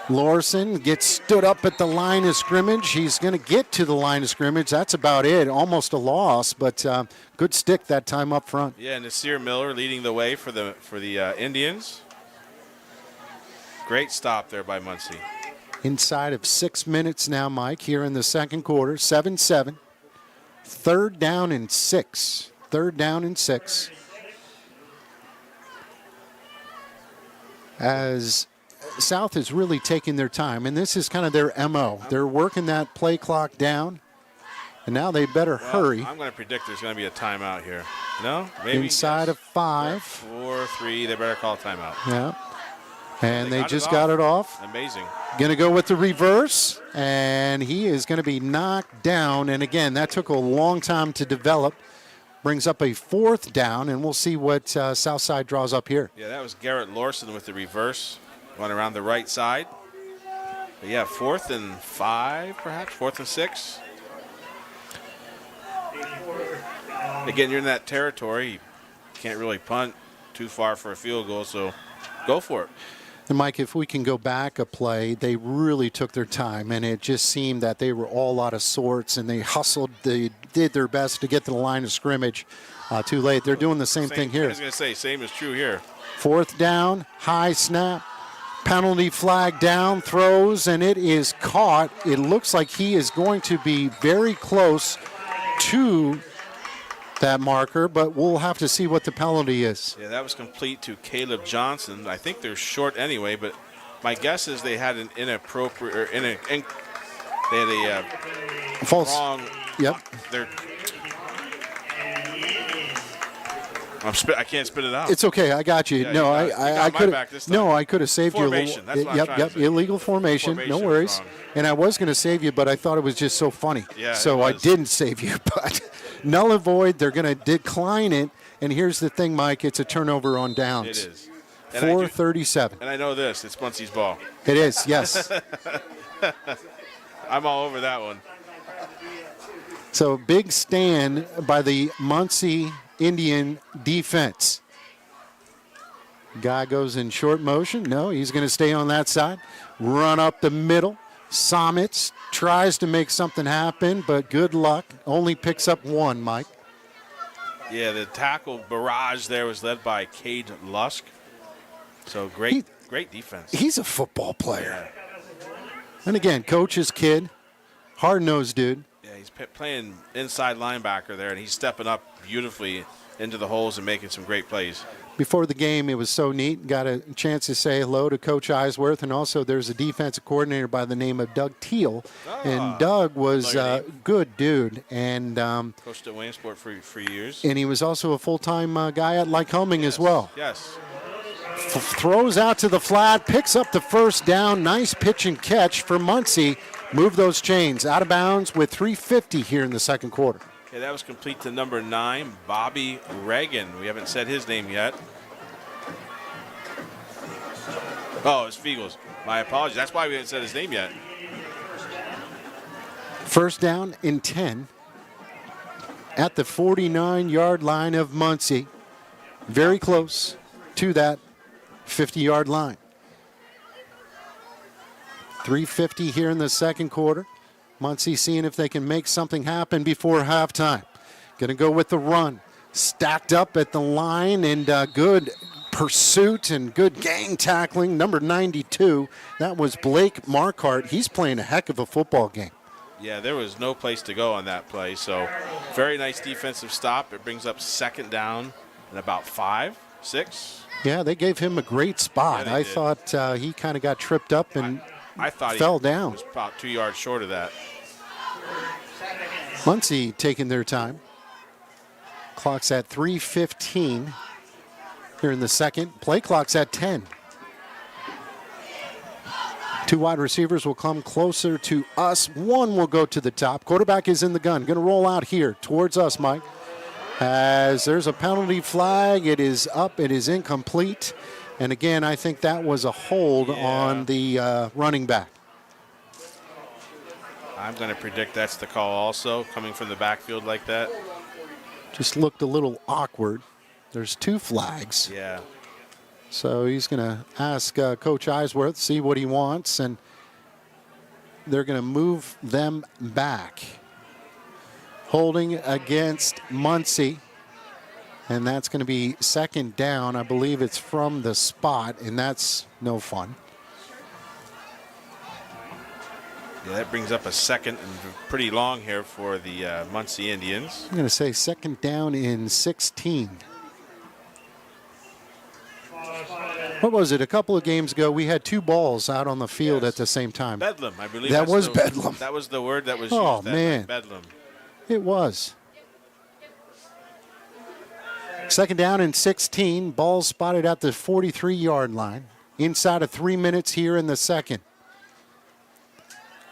Lorson gets stood up at the line of scrimmage. He's going to get to the line of scrimmage. That's about it. Almost a loss, but good stick that time up front. yeah, and Nasir Miller leading the way for the Indians. Great stop there by Muncy. Inside of 6 minutes now, Mike, here in the second quarter, 7-7. 3rd down and 6. 3rd down and 6. As South is really taking their time, and this is kind of their MO. They're working that play clock down, and now they better hurry. I'm going to predict there's going to be a timeout here. No? Maybe Inside of 5. 4, 3, they better call a timeout. Yeah. And they got just it got off. it off. Amazing. Going to go with the reverse, and he is going to be knocked down. And again, that took a long time to develop. Brings up a 4th down, and we'll see what Southside draws up here. Yeah, that was Garrett Lorson with the reverse. Going around the right side. But yeah, 4th and 5, perhaps. 4th and 6. Again, you're in that territory. You can't really punt too far for a field goal, so go for it. And Mike, if we can go back a play, they really took their time, and it just seemed that they were all out of sorts, and they hustled. They did their best to get to the line of scrimmage. Too late. They're doing the same thing here. I was going to say, same is true here. 4th down, high snap, penalty flag down, throws, and it is caught. It looks like he is going to be very close to that marker, but we'll have to see what the penalty is. Yeah, that was complete to Caleb Johnson. I think they're short anyway, but my guess is they had an inappropriate, or they had a False. wrong. Yep. I can't spit it out. It's okay. I got you. Yeah, no, you got I my could. back this time. No, I could have saved Formation, you. that's what I'm trying to say. Illegal formation. Formation No was worries. wrong. And I was going to save you, but I thought it was just so funny. Yeah, so it I was. didn't save you. But null and void. They're going to decline it. And here's the thing, Mike. It's a turnover on downs. It is. And I do- 4:37. And I know this. It's Muncy's ball. It is. Yes. I'm all over that one. So big stand by the Muncy Indian defense. Guy goes in short motion. No, he's going to stay on that side. Run up the middle. Somets tries to make something happen, but good luck. Only picks up 1, Mike. Yeah, the tackle barrage there was led by Cade Lusk. So great defense. He's a football player. And again, coach's kid. Hard-nosed dude. Yeah, he's playing inside linebacker there, and he's stepping up beautifully into the holes and making some great plays. Before the game, it was so neat. Got a chance to say hello to Coach Eisworth, and also there's a defensive coordinator by the name of Doug Teal. And Doug was a good dude. And coached at Williamsport for years. And he was also a full-time guy at Lycoming as well. Yes. Throws out to the flat, picks up the 1st down. Nice pitch and catch for Muncy. Move those chains out of bounds with 3:50 here in the second quarter. Yeah, that was complete to number 9, Bobby Reagan. We haven't said his name yet. Oh, it's Fiegels. My apologies. That's why we haven't said his name yet. 1st down and 10 at the 49-yard line of Muncy. Very close to that 50-yard line. 3:50 here in the second quarter. Muncy seeing if they can make something happen before halftime. Going to go with the run. Stacked up at the line, and good pursuit and good gang tackling. Number 92, that was Blake Marquardt. He's playing a heck of a football game. Yeah, there was no place to go on that play. So very nice defensive stop. It brings up 2nd down and about 5, 6. Yeah, they gave him a great spot. Yeah, I did. thought he kind of got tripped up and I thought fell he down. was about 2 yards short of that. Muncy taking their time. Clock's at 3:15. here in the second. Play clock's at 10. 2 wide receivers will come closer to us. 1 will go to the top. Quarterback is in the gun. Going to roll out here towards us, Mike. As there's a penalty flag. It is up. It is incomplete. And again, I think that was a hold on the running back. I'm going to predict that's the call also, coming from the backfield like that. Just looked a little awkward. There's 2 flags. Yeah. So he's going to ask Coach Eisworth, see what he wants, and they're going to move them back. Holding against Muncy, and that's going to be second down. I believe it's from the spot, and that's no fun. Yeah, that brings up a second and pretty long here for the Muncy Indians. I'm going to say second down in 16. What was it? A couple of games ago, we had 2 balls out on the field at the same time. Bedlam, I believe. That was bedlam. That was the word that was Oh, used. man. Bedlam. It was. Second down and 16. Ball spotted at the 43-yard line. Inside of 3 minutes here in the second.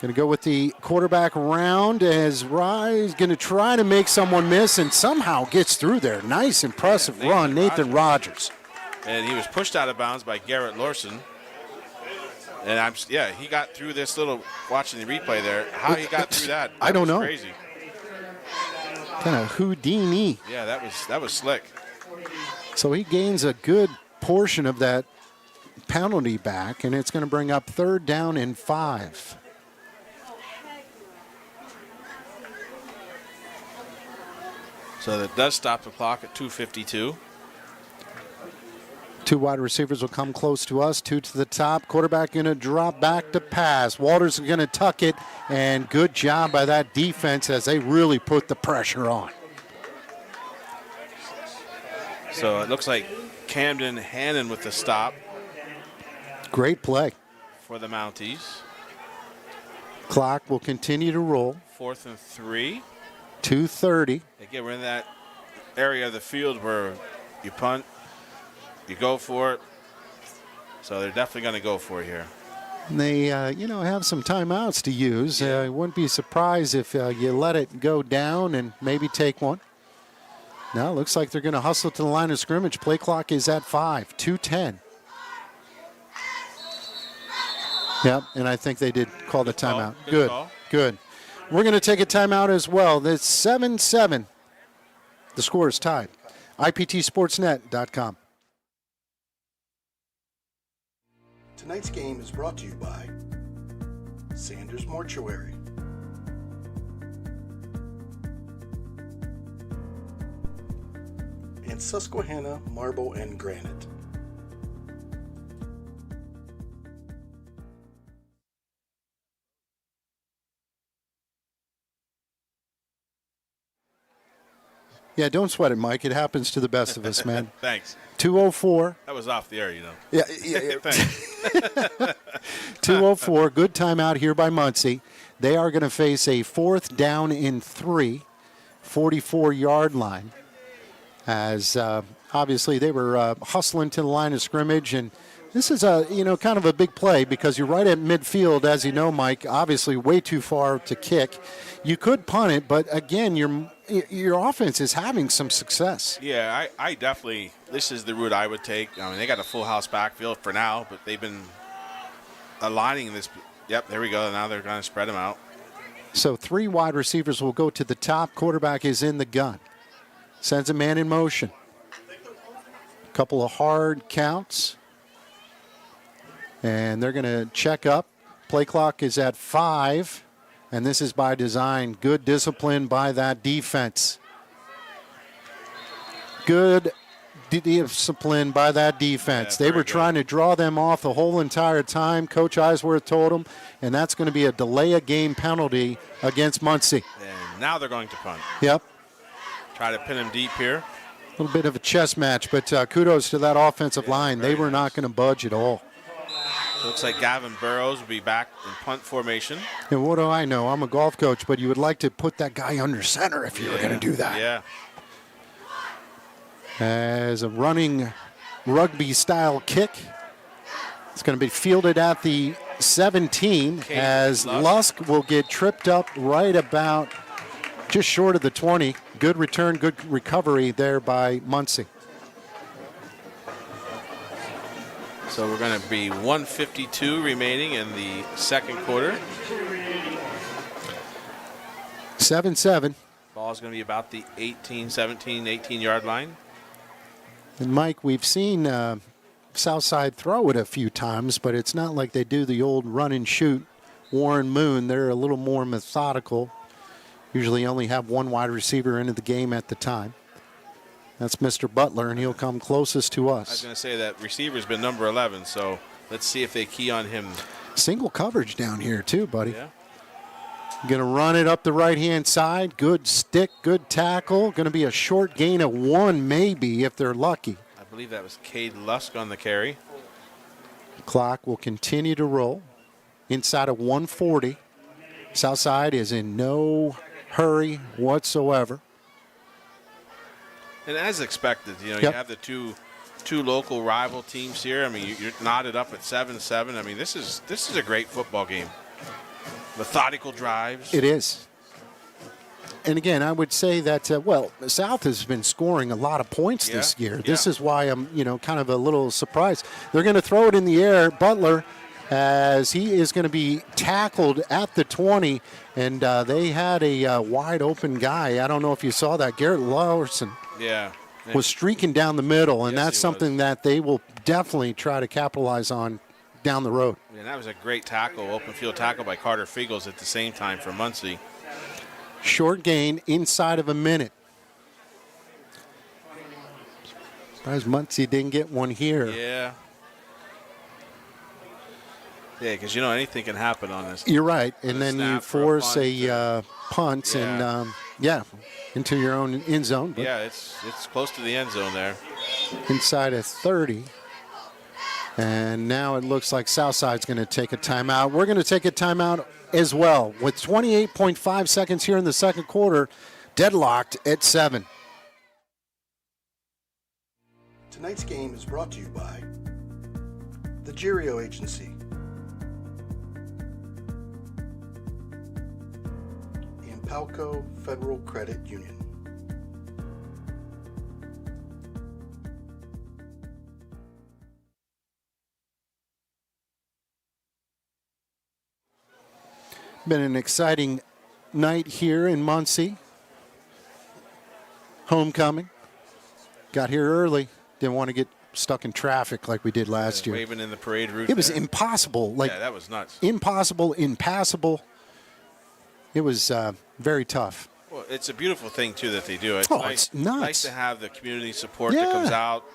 Going to go with the quarterback round as Rise going to try to make someone miss and somehow gets through there. Nice, impressive run, Nathan Rogers. And he was pushed out of bounds by Garrett Lorson. And he got through this little, watching the replay there. How he got through that, I don't know. Crazy. Kind of Houdini. Yeah, that was slick. So he gains a good portion of that penalty back, and it's going to bring up 3rd down and 5. So that does stop the clock at 2:52. 2 wide receivers will come close to us, 2 to the top. Quarterback going to drop back to pass. Walters is going to tuck it, and good job by that defense as they really put the pressure on. So it looks like Camden Hannon with the stop Great play. for the Mounties. Clock will continue to roll. 4th and 3. 2:30. Again, we're in that area of the field where you punt, you go for it. So they're definitely going to go for it here. And they, have some timeouts to use. I wouldn't be surprised if you let it go down and maybe take one. Now it looks like they're going to hustle to the line of scrimmage. Play clock is at 5, 2:10. Yep, and I think they did call the timeout. Good call. Good. We're going to take a timeout as well. That's 7-7. The score is tied. IPTSportsNet.com. Tonight's game is brought to you by Sanders Mortuary, and Susquehanna Marble and Granite. Yeah, don't sweat it, Mike. It happens to the best of us, man. Thanks. 2:04. That was off the air, you know. Yeah. Thanks. 2:04. Good timeout here by Muncy. They are going to face a 4th down in 3, 44-yard line. As obviously they were hustling to the line of scrimmage, and this is kind of a big play because you're right at midfield, as you know, Mike. Obviously, way too far to kick. You could punt it, but again, your offense is having some success. Yeah, I definitely, this is the route I would take. I mean, they got a full house backfield for now, but they've been aligning this. Yep, there we go. Now they're going to spread them out. So 3 wide receivers will go to the top. Quarterback is in the gun. Sends a man in motion. A couple of hard counts. And they're going to check up. Play clock is at 5. And this is by design. Good discipline by that defense. Good discipline by that defense. Yeah, they were trying to draw them off the whole entire time. Coach Eisworth told them. And that's going to be a delay of game penalty against Muncy. And now they're going to punt. Yep. Try to pin him deep here. A little bit of a chess match, but kudos to that offensive line. They were not going to budge at all. Looks like Gavin Burrows will be back in punt formation. And what do I know? I'm a golf coach, but you would like to put that guy under center if you were going to do that. Yeah. As a running rugby-style kick. It's going to be fielded at the 17 as Lusk will get tripped up right about just short of the 20. Good return, good recovery there by Muncy. So we're going to be 1:52 remaining in the second quarter. 7-7. Ball's going to be about the 18-yard line. And Mike, we've seen Southside throw it a few times, but it's not like they do the old run and shoot Warren Moon. They're a little more methodical. Usually only have one wide receiver into the game at the time. That's Mr. Butler, and he'll come closest to I was us. going to say that receiver's been number 11, so let's see if they key on him. Single coverage down here too, buddy. Yeah. Going to run it up the right-hand side. Good stick, good tackle. Going to be a short gain of 1 maybe if they're lucky. I believe that was Cade Lusk on the carry. Clock will continue to roll inside of 140. Southside is in no hurry whatsoever. And as expected, you Yep. have the two local rival teams here. I mean, you're knotted up at 7-7. I mean, this is a great football game. Methodical drives. It is. And again, I would say that, South has been scoring a lot of points this year. This is why I'm, kind of a little surprised. They're going to throw it in the air. Butler, as he is going to be tackled at the 20, and they had a wide open guy. I don't know if you saw that. Garrett Larson was streaking down the middle, and that's something that they will definitely try to capitalize on down the road. And that was a great tackle, open field tackle by Carter Fiegels at the same time for Muncy. Short gain inside of a minute. Surprised Muncy didn't get one here. Yeah. Yeah, because anything can happen on this. You're right, and then you force a punt and into your own end zone. But it's close to the end zone there. inside of 30. And now it looks like Southside's going to take a timeout. We're going to take a timeout as well with 28.5 seconds here in the second quarter, deadlocked at 7. Tonight's game is brought to you by the Girio Agency, and Palco Federal Credit Union. Been an exciting night here in Muncy. Homecoming. Got here early. Didn't want to get stuck in traffic like we did last year. Waving in the parade route. It was impossible. That was nuts. Impossible, impassable. It was very tough. Well, it's a beautiful thing, too, that they do. It's it's nuts. Nice to have the community support that comes out,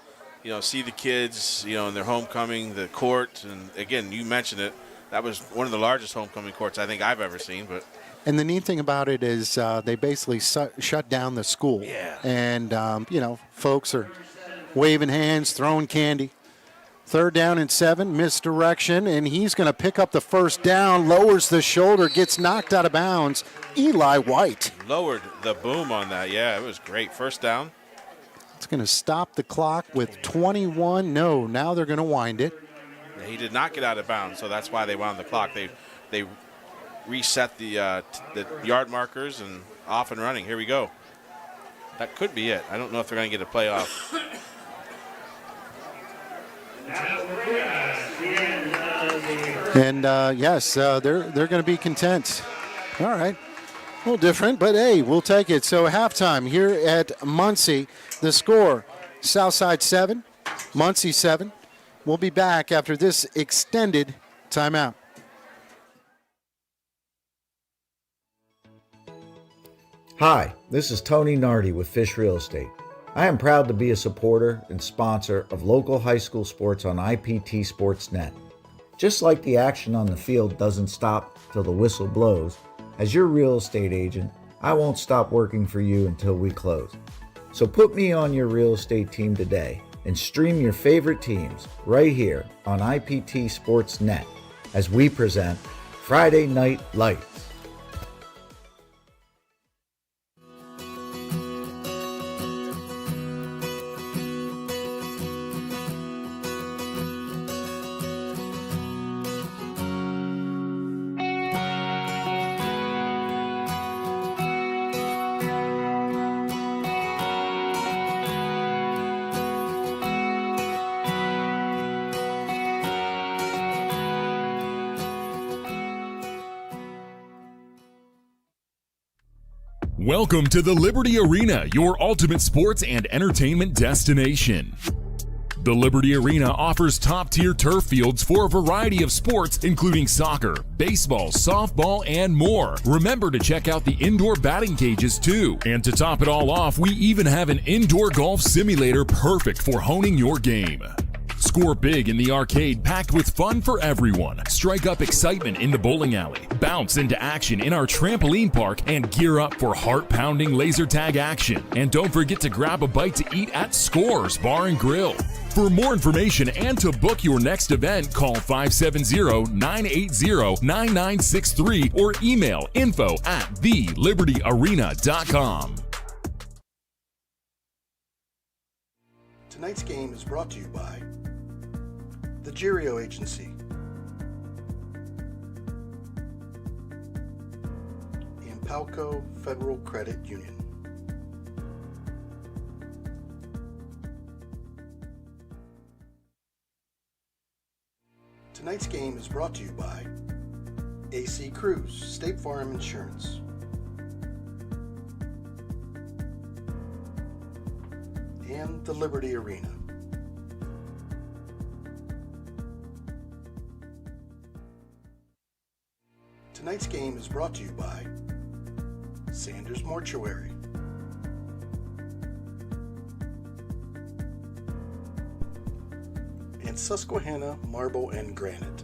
see the kids, in their homecoming, the court. And, again, you mentioned it. That was one of the largest homecoming courts I think I've ever seen. And the neat thing about it is they basically shut down the school. Yeah. And, folks are waving hands, throwing candy. 3rd down and 7, misdirection, and he's going to pick up the first down, lowers the shoulder, gets knocked out of bounds. Eli White. Lowered the boom on that. Yeah, it was great. First down. It's going to stop the clock with 21. No, now they're going to wind it. He did not get out of bounds, so that's why they wound the clock. They reset the yard markers and off and running. Here we go. That could be it. I don't know if they're going to get a playoff. And, they're going to be content. All right. A little different, but, hey, we'll take it. So halftime here at Muncy, the score, Southside 7, Muncy 7. We'll be back after this extended timeout. Hi, this is Tony Nardi with Fish Real Estate. I am proud to be a supporter and sponsor of local high school sports on IPT Sportsnet. Just like the action on the field doesn't stop till the whistle blows, as your real estate agent, I won't stop working for you until we close. So put me on your real estate team today and stream your favorite teams right here on IPT Sportsnet as we present Friday Night Lights. Welcome to the Liberty Arena, your ultimate sports and entertainment destination. The Liberty Arena offers top-tier turf fields for a variety of sports, including soccer, baseball, softball, and more. Remember to check out the indoor batting cages too. And to top it all off, we even have an indoor golf simulator perfect for honing your game. Score big in the arcade packed with fun for everyone. Strike up excitement in the bowling alley. Bounce into action in our trampoline park and gear up for heart-pounding laser tag action. And don't forget to grab a bite to eat at Scores Bar and Grill. For more information and to book your next event, call 570-980-9963 or email info@thelibertyarena.com. Tonight's game is brought to you by the Girio Agency and Palco Federal Credit Union. Tonight's game is brought to you by AC Cruise, State Farm Insurance, and the Liberty Arena. Tonight's game is brought to you by Sanders Mortuary, and Susquehanna Marble and Granite.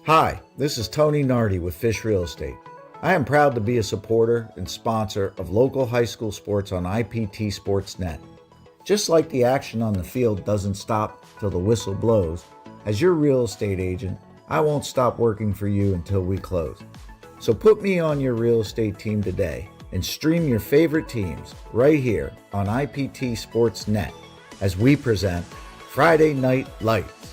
Hi, this is Tony Nardi with Fish Real Estate. I am proud to be a supporter and sponsor of local high school sports on IPT Sportsnet. Just like the action on the field doesn't stop till the whistle blows, as your real estate agent, I won't stop working for you until we close. So put me on your real estate team today and stream your favorite teams right here on IPT Sportsnet as we present Friday Night Lights.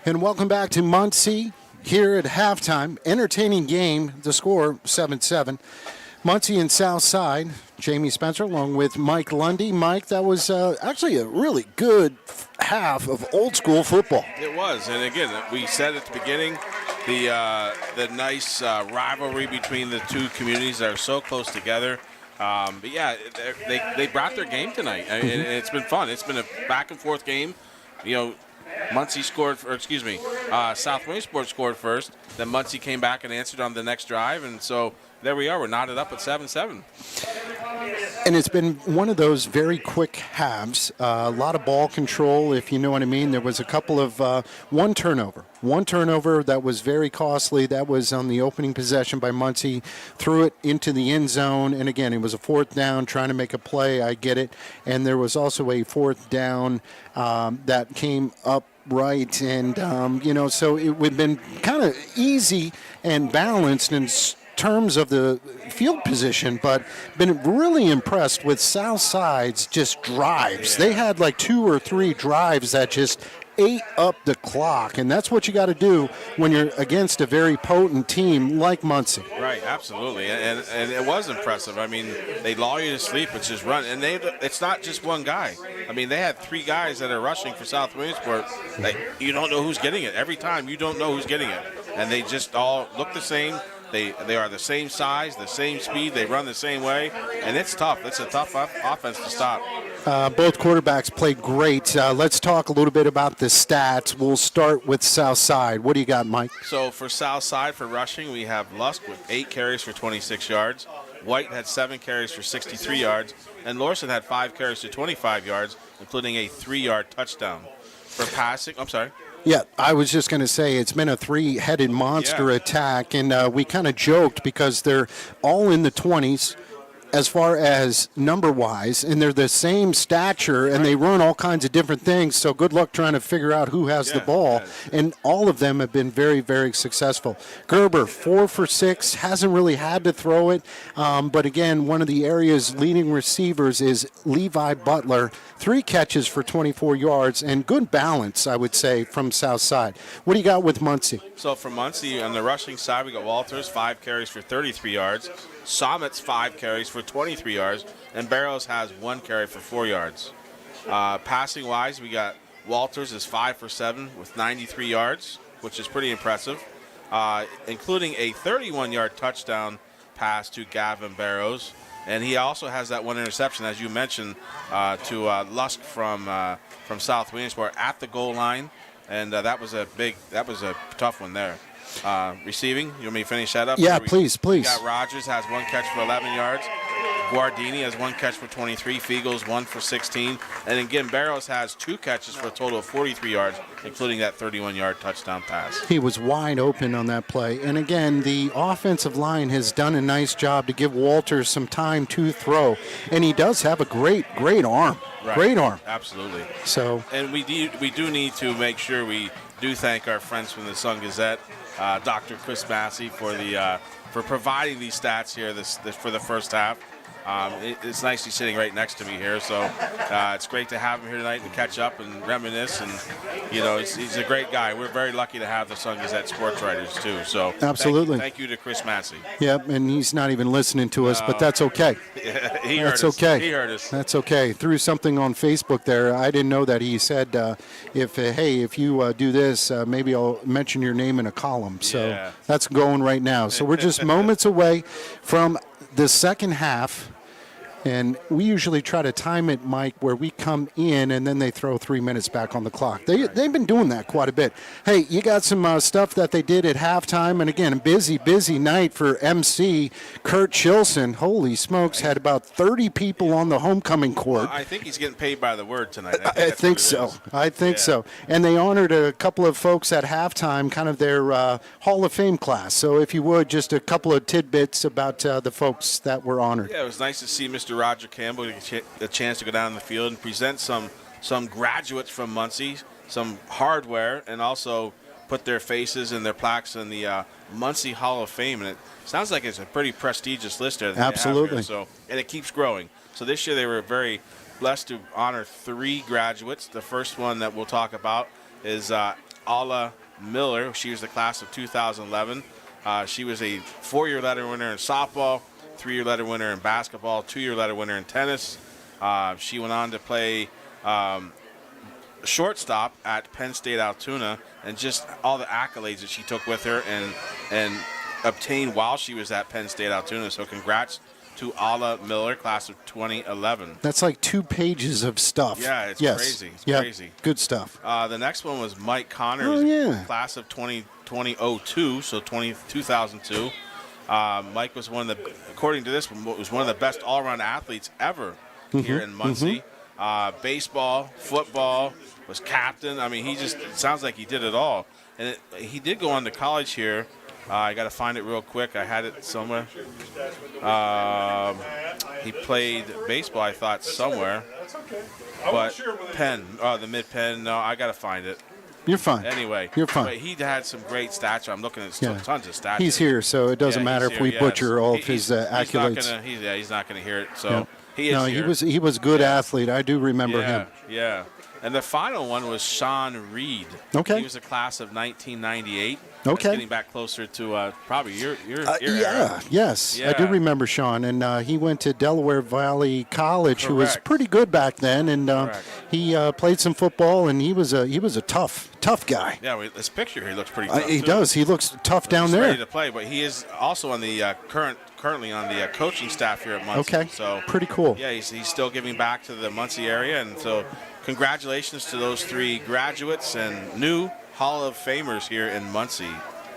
And welcome back to Muncy here at halftime. Entertaining game. The score 7-7. Muncy and Southside. Jamie Spencer along with Mike Lundy. Mike, that was actually a really good half of old school football. It was, and again, we said at the beginning, the nice rivalry between the two communities that are so close together. But yeah, they brought their game tonight, and it's been fun. It's been a back and forth game. You know, Muncy scored, South Williamsport scored first. Then Muncy came back and answered on the next drive, and so there we are. We're knotted up at 7-7. And it's been one of those very quick halves. A lot of ball control, if you know what I mean. There was a couple of one turnover that was very costly. That was on the opening possession by Muncy. Threw it into the end zone. And, again, it was a fourth down, trying to make a play. I get it. And there was also a fourth down that came up right. And, so it would have been kind of easy and balanced and terms of the field position, but been really impressed with Southside's just drives. They had like 2 or 3 drives that just ate up the clock, and that's what you got to do when you're against a very potent team like Muncy. Right, absolutely, and it was impressive. I mean, they lull you to sleep, it's just run, and it's not just one guy. I mean, they had 3 guys that are rushing for South Williamsport. Like, you don't know who's getting it. Every time you don't know who's getting it, and they just all look the same. They are the same size, the same speed. They run the same way, and it's tough. It's a tough offense to stop. Both quarterbacks played great. Let's talk a little bit about the stats. We'll start with Southside. What do you got, Mike? So for Southside, for rushing, we have Lusk with 8 carries for 26 yards. White had 7 carries for 63 yards. And Lorson had 5 carries for 25 yards, including a 3-yard touchdown. For passing, I'm sorry. Yeah, I was just going to say it's been a 3-headed monster attack, and we kind of joked because they're all in the 20s as far as number-wise, and they're the same stature, and they run all kinds of different things, so good luck trying to figure out who has the ball, and all of them have been very, very successful. Gerber, 4 for 6, hasn't really had to throw it, but again, one of the area's leading receivers is Levi Butler, 3 catches for 24 yards, and good balance, I would say, from Southside. What do you got with Muncy? So for Muncy, on the rushing side, we got Walters, 5 carries for 33 yards. Sommett's 5 carries for 23 yards, and Barrows has 1 carry for 4 yards. Passing-wise, we got Walters is 5 for 7 with 93 yards, which is pretty impressive, including a 31-yard touchdown pass to Gavin Barrows. And he also has that 1 interception, as you mentioned, to Lusk from South Williamsport at the goal line, and that was a tough one there. Receiving, you want me to finish that up? Yeah, please. We got Rogers has 1 catch for 11 yards. Guardini has 1 catch for 23. Fiegels 1 for 16. And again, Barrows has 2 catches for a total of 43 yards, including that 31-yard touchdown pass. He was wide open on that play. And again, the offensive line has done a nice job to give Walters some time to throw. And he does have a great arm. Right. Great arm. Absolutely. So, and we do need to make sure we do thank our friends from the Sun Gazette, Dr. Chris Massey, for providing these stats here for the first half. It's nice he's sitting right next to me here, so it's great to have him here tonight to catch up and reminisce. And he's a great guy. We're very lucky to have the Sun Gazette sports writers too. So absolutely, thank you to Chris Massey. Yep, and he's not even listening to us, but that's okay. That's okay. He heard us. That's okay. Threw something on Facebook there. I didn't know that he said if you do this, maybe I'll mention your name in a column. So that's going right now. So we're just moments away from the second half. And we usually try to time it, Mike, where we come in and then they throw 3 minutes back on the clock. They've been doing that quite a bit. Hey, you got some stuff that they did at halftime. And, again, a busy night for MC. Kurt Chilson, holy smokes, had about 30 people on the homecoming court. Well, I think he's getting paid by the word tonight. I think so. I think so. And they honored a couple of folks at halftime, kind of their Hall of Fame class. So if you would, just a couple of tidbits about the folks that were honored. Yeah, it was nice to see Mr. Roger Campbell get a chance to go down the field and present some graduates from Muncy, some hardware, and also put their faces and their plaques in the Muncy Hall of Fame. And it sounds like it's a pretty prestigious list there. Absolutely. And it keeps growing. So this year they were very blessed to honor 3 graduates. The first one that we'll talk about is Alla Miller. She was the class of 2011. She was a 4-year letter winner in softball, 3-year letter winner in basketball, 2-year letter winner in tennis. She went on to play shortstop at Penn State Altoona, and just all the accolades that she took with her and obtained while she was at Penn State Altoona. So congrats to Alla Miller, class of 2011. That's like 2 pages of stuff. Yeah, it's crazy. It's crazy. Good stuff. The next one was Mike Connor, class of 2002, so 2002. Mike was according to this, was one of the best all-around athletes ever here in Muncy. Baseball, football, was captain. I mean, it sounds like he did it all. And he did go on to college here. I got to find it real quick. I had it somewhere. He played baseball, I thought, somewhere. But Penn, the mid-Penn, no, I got to find it. You're fine. Anyway, you're fine. But he had some great stats. I'm looking at tons of stats. He's here, so it doesn't matter if we butcher all of his accolades. He's not going to hear it. So he is no, here. he was a good athlete. I do remember him. Yeah. And the final one was Sean Reed. Okay. He was a class of 1998. Okay. That's getting back closer to probably your era. Yes. Yeah. I do remember Sean, and he went to Delaware Valley College, who was Correct. pretty good back then, and he played some football, and he was a tough guy. Yeah, this picture here looks pretty tough, He too. does. He looks tough down He's there. ready to play, but he is also on the currently on the coaching staff here at Muncy. Okay. So pretty cool. Yeah, he's still giving back to the Muncy area, and so congratulations to those 3 graduates and new Hall of Famers here in Muncy.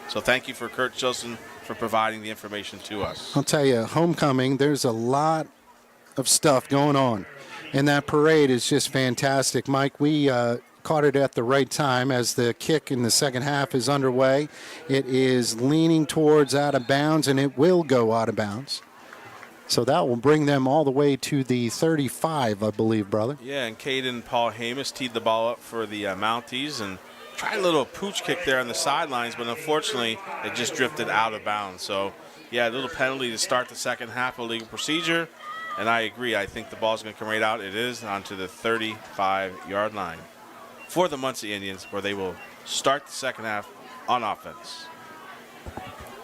So thank you for Kurt Chilson for providing the information to us. I'll tell you, homecoming, there's a lot of stuff going on, and that parade is just fantastic. Mike, we caught it at the right time as the kick in the second half is underway. It is leaning towards out of bounds, and it will go out of bounds. So that will bring them all the way to the 35, I believe, brother. Yeah, and Caden Paul Hamus teed the ball up for the Mounties and tried a little pooch kick there on the sidelines, but unfortunately it just drifted out of bounds. So, yeah, a little penalty to start the second half of legal procedure. And I agree. I think the ball's going to come right out. It is onto the 35-yard line for the Muncy Indians, where they will start the second half on offense.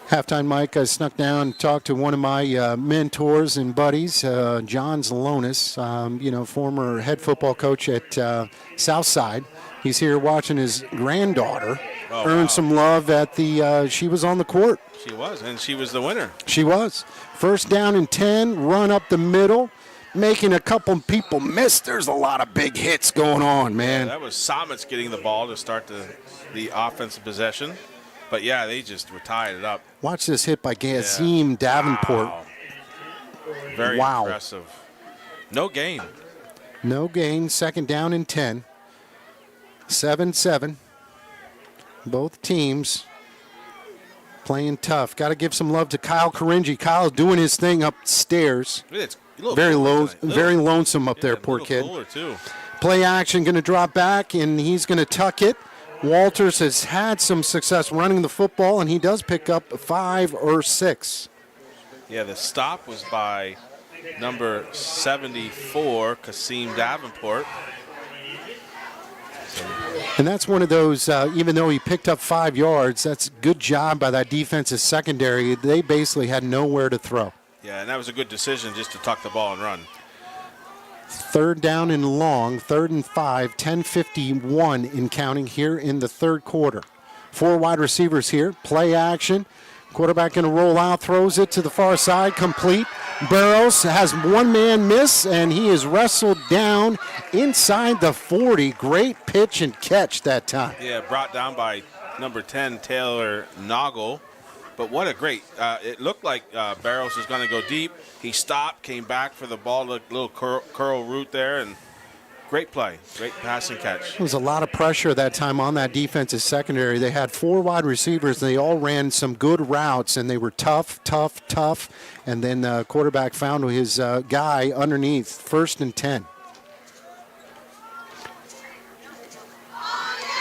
Halftime, Mike, I snuck down and talked to one of my mentors and buddies, John Zalonis, former head football coach at Southside. He's here watching his granddaughter earn some love at she was on the court. She was, and she was the winner. She was. First down and 10, run up the middle, making a couple people miss. There's a lot of big hits going on, man. Yeah, that was Somets getting the ball to start the offensive possession. But, yeah, they just were tying it up. Watch this hit by Gazim Davenport. Wow. Very impressive. No gain. No gain. Second down and 10. 7-7. Both teams playing tough. Got to give some love to Kyle Karinji. Kyle's doing his thing upstairs. It's very lonesome up there, poor kid. Too. Play action, going to drop back, and he's going to tuck it. Walters has had some success running the football, and he does pick up 5 or 6. Yeah, the stop was by number 74, Kasim Davenport. And that's one of those, even though he picked up 5 yards, that's a good job by that defensive secondary. They basically had nowhere to throw. Yeah, and that was a good decision just to tuck the ball and run. Third down and long, 3rd and 5, 10:51 in counting here in the third quarter. 4 wide receivers here, play action. Quarterback going to roll out, throws it to the far side, complete. Burrows has one man miss, and he is wrestled down inside the 40. Great pitch and catch that time. Yeah, brought down by number 10, Taylor Noggle. But what a great, it looked like Barrows was going to go deep. He stopped, came back for the ball, little curl route there, and great play, great pass and catch. There was a lot of pressure that time on that defensive secondary. They had 4 wide receivers, and they all ran some good routes, and they were tough. And then the quarterback found his guy underneath, 1st and 10.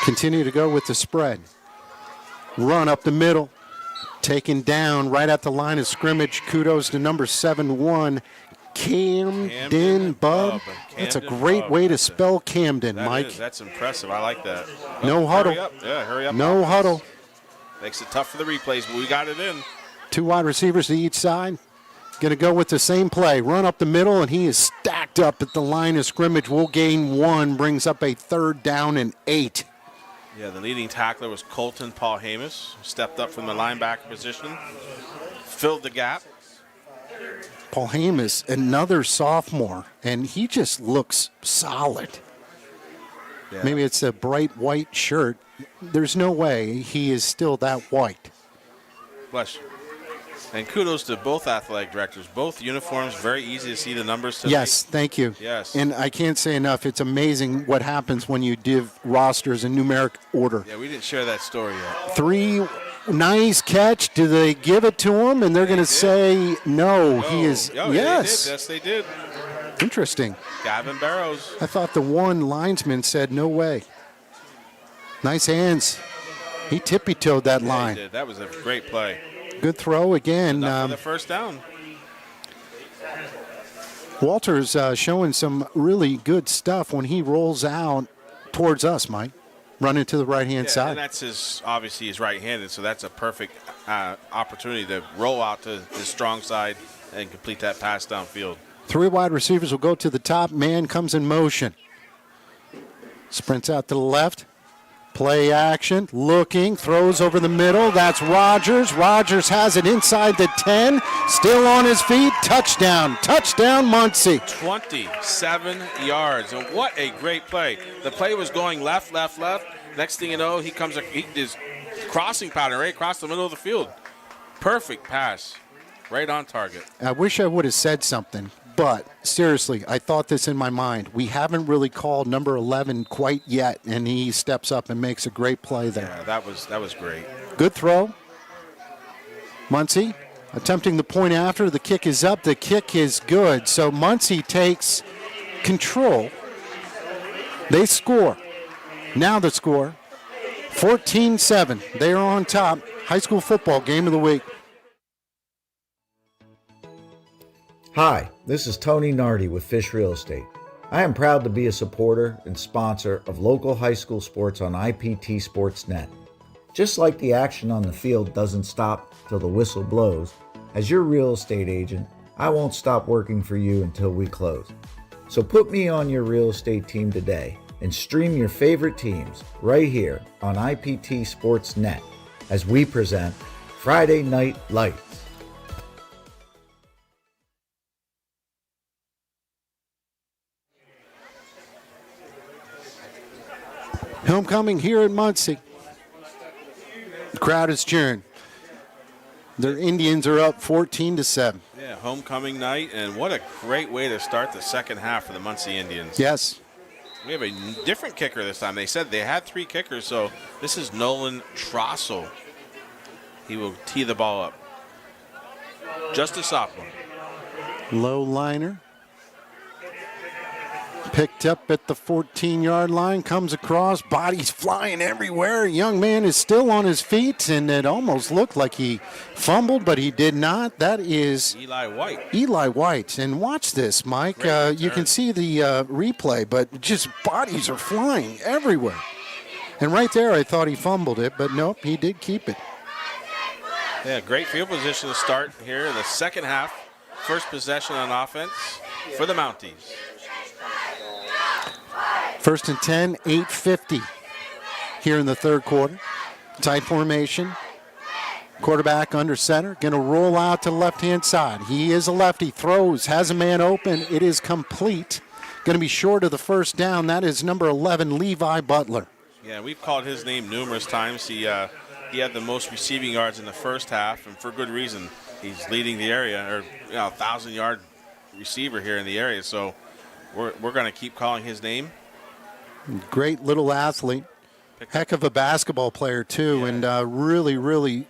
Continue to go with the spread. Run up the middle. Taken down right at the line of scrimmage. Kudos to number 7-1, Camden, bub. That's a Camden great Bub. way to spell Camden, Mike. That's impressive. I like that. No huddle. Hurry up. Yeah, hurry up. No offense. huddle. Makes it tough for the replays, but we got it in. 2 wide receivers to each side. Going to go with the same play. Run up the middle, and he is stacked up at the line of scrimmage. Will gain 1, brings up a 3rd down and 8. Yeah, the leading tackler was Colton Paul Hamus. Stepped up from the linebacker position, filled the gap. Paul Hamus, another sophomore, and he just looks solid. Yeah. Maybe it's a bright white shirt. There's no way he is still that white. Bless you. And kudos to both athletic directors. Both uniforms, very easy to see the numbers tonight. Yes, thank you. Yes. And I can't say enough, it's amazing what happens when you give rosters in numeric order. Yeah, we didn't share that story yet. 3, nice catch. Do they give it to him? And they're going to say, no, he is. Oh, yes. Yes, they did. Interesting. Gavin Barrows. I thought the one linesman said, no way. Nice hands. He tippy-toed that Yeah, line. he did. That was a great play. Good throw again. Enough for the first down. Walter's showing some really good stuff when he rolls out towards us, Mike. Running to the right-hand Yeah, side. and that's obviously he's right-handed, so that's a perfect opportunity to roll out to his strong side and complete that pass downfield. 3 wide receivers will go to the top. Man comes in motion. Sprints out to the left. Play action. Looking. Throws over the middle. That's Rogers. Rogers has it inside the 10. Still on his feet. Touchdown. Touchdown, Muncy. 27 yards. And what a great play. The play was going left, left, left. Next thing you know, he is crossing pattern right across the middle of the field. Perfect pass. Right on target. I wish I would have said something, but seriously, I thought this in my mind. We haven't really called number 11 quite yet, and he steps up and makes a great play there. Yeah, that was great. Good throw. Muncy attempting the point after. The kick is up. The kick is good. So Muncy takes control. They score. Now the score, 14-7. They are on top. High school football game of the week. Hi, this is Tony Nardi with Fish Real Estate. I am proud to be a supporter and sponsor of local high school sports on IPT Sportsnet. Just like the action on the field doesn't stop till the whistle blows, as your real estate agent, I won't stop working for you until we close. So put me on your real estate team today and stream your favorite teams right here on IPT Sportsnet as we present Friday Night Lights. Homecoming here at Muncy. The crowd is cheering. Their Indians are up 14-7. Yeah, homecoming night, and what a great way to start the second half for the Muncy Indians. Yes. We have a different kicker this time. They said they had 3 kickers, so this is Nolan Trossel. He will tee the ball up. Just a sophomore. Low liner. Picked up at the 14-yard line, comes across, bodies flying everywhere. A young man is still on his feet, and it almost looked like he fumbled, but he did not. That is Eli White. Eli White. And watch this, Mike. You can see the replay, but just bodies are flying everywhere. And right there, I thought he fumbled it, but nope, he did keep it. Yeah, great field position to start here in the second half. First possession on offense for the Mounties. First and 10, 8:50 here in the third quarter. Tight formation. Quarterback under center. Going to roll out to the left-hand side. He is a lefty. Throws. Has a man open. It is complete. Going to be short of the first down. That is number 11, Levi Butler. Yeah, we've called his name numerous times. He had the most receiving yards in the first half, and for good reason. He's leading the area, or 1,000-yard receiver here in the area. So we're going to keep calling his name. Great little athlete. Heck of a basketball player, too, Yeah. and really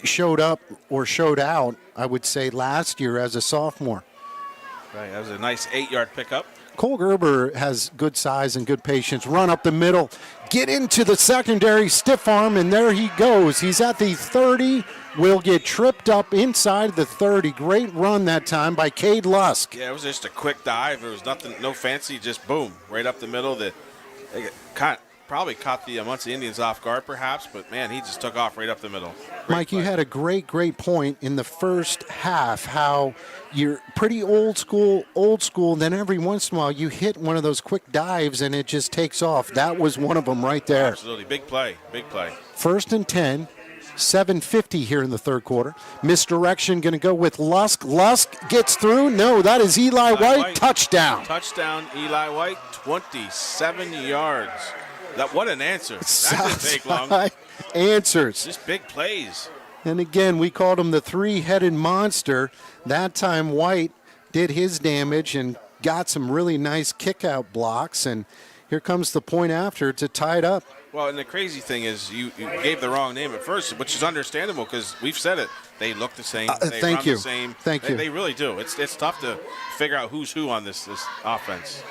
showed up or showed out, I would say, last year as a sophomore. Right, that was a nice 8-yard pickup. Cole Gerber has good size and good patience. Run up the middle, get into the secondary, stiff arm, and there he goes. He's at the 30, will get tripped up inside the 30. Great run that time by Cade Lusk. Yeah, it was just a quick dive. It was nothing, no fancy, just boom, right up the middle. They probably caught the Muncy Indians off guard perhaps, but, man, he just took off right up the middle. Mike, play. you had a great point in the first half, how you're pretty old school, then every once in a while you hit one of those quick dives and it just takes off. That was one of them right there. Absolutely, big play. 1st and 10, 7:50 here in the third quarter. Misdirection going to go with Lusk. Lusk gets through. No, that is Eli White. Touchdown. Touchdown, Eli White, 27 yards. What an answer. That didn't take long. Answers. Just big plays. And again, we called him the three-headed monster. That time White did his damage and got some really nice kick-out blocks. And here comes the point after to tie it up. Well, and the crazy thing is you gave the wrong name at first, which is understandable because we've said it. They look the same. They Thank run you. The same. Thank you. They really do. It's tough to figure out who's who on this offense.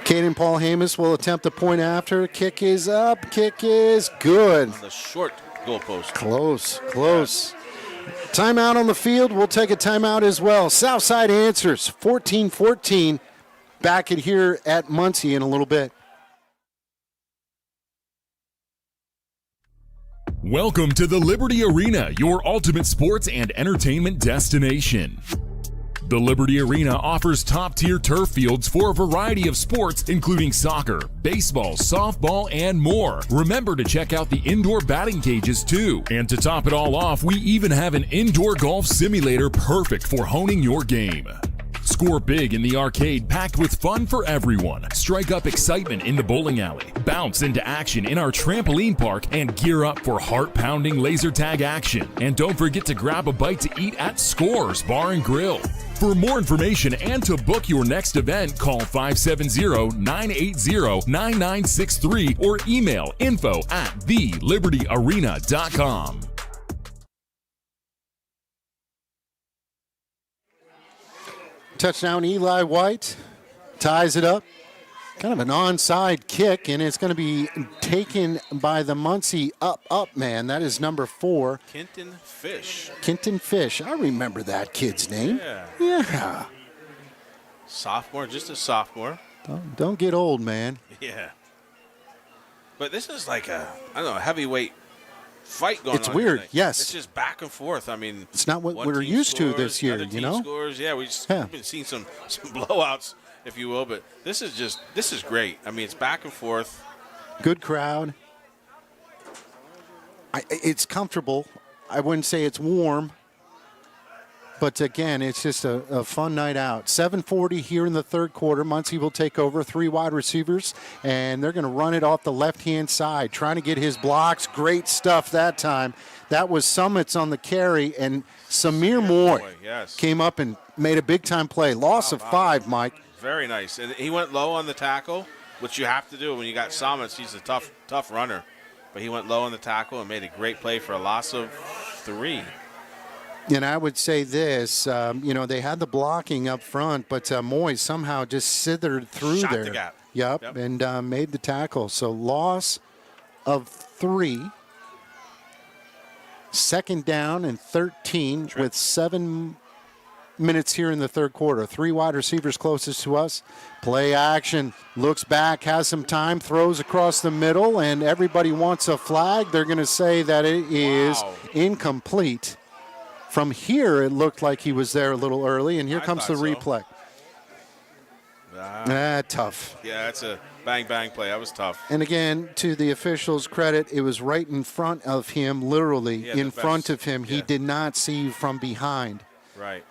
Caden Paul Hamus will attempt the point after. Kick is up. Kick is good. The short goalpost. Close. Timeout on the field. We'll take a timeout as well. Southside answers 14-14. Back at here at Muncy in a little bit. Welcome to the Liberty Arena, your ultimate sports and entertainment destination. The Liberty Arena offers top-tier turf fields for a variety of sports, including soccer, baseball, softball, and more. Remember to check out the indoor batting cages, too. And to top it all off, we even have an indoor golf simulator perfect for honing your game. Score big in the arcade packed with fun for everyone. Strike up excitement in the bowling alley. Bounce into action in our trampoline park and gear up for heart-pounding laser tag action. And don't forget to grab a bite to eat at Scores Bar and Grill. For more information and to book your next event, call 570-980-9963 or email info@thelibertyarena.com. Touchdown, Eli White ties it up. Kind of an onside kick, and it's going to be taken by the Muncy up man. That is number 4. Kenton Fish. Kenton Fish. I remember that kid's name. Yeah. Sophomore, just a sophomore. Don't get old, man. Yeah. But this is like a heavyweight fight going on. It's weird, tonight. yes. It's just back and forth. I mean, it's not what one we're team used scores, to this year, other team you know? Scores. Yeah, we've been seeing some blowouts, if you will, but this is great. I mean, it's back and forth. Good crowd. It's comfortable. I wouldn't say it's warm. But again, it's just a fun night out. 7:40 here in the third quarter. Muncy will take over, 3 wide receivers, and they're going to run it off the left-hand side, trying to get his blocks. Great stuff that time. That was Summits on the carry, and Samir Moy came up and made a big-time play. Loss of 5, Mike. Very nice. And he went low on the tackle, which you have to do when you got Summits. He's a tough runner. But he went low on the tackle and made a great play for a loss of 3. And I would say this, they had the blocking up front, but Moy somehow just slithered through Shot there. the gap. Yep. And made the tackle. So loss of 3. 2nd down and 13 with 7 minutes here in the third quarter. 3 wide receivers closest to us. Play action, looks back, has some time, throws across the middle, and everybody wants a flag. They're going to say that it is incomplete. From here, it looked like he was there a little early, and here comes the replay. Tough. Yeah, that's a bang play. That was tough. And again, to the officials' credit, it was right in front of him, literally in front of him. Yeah. He did not see from behind. Right.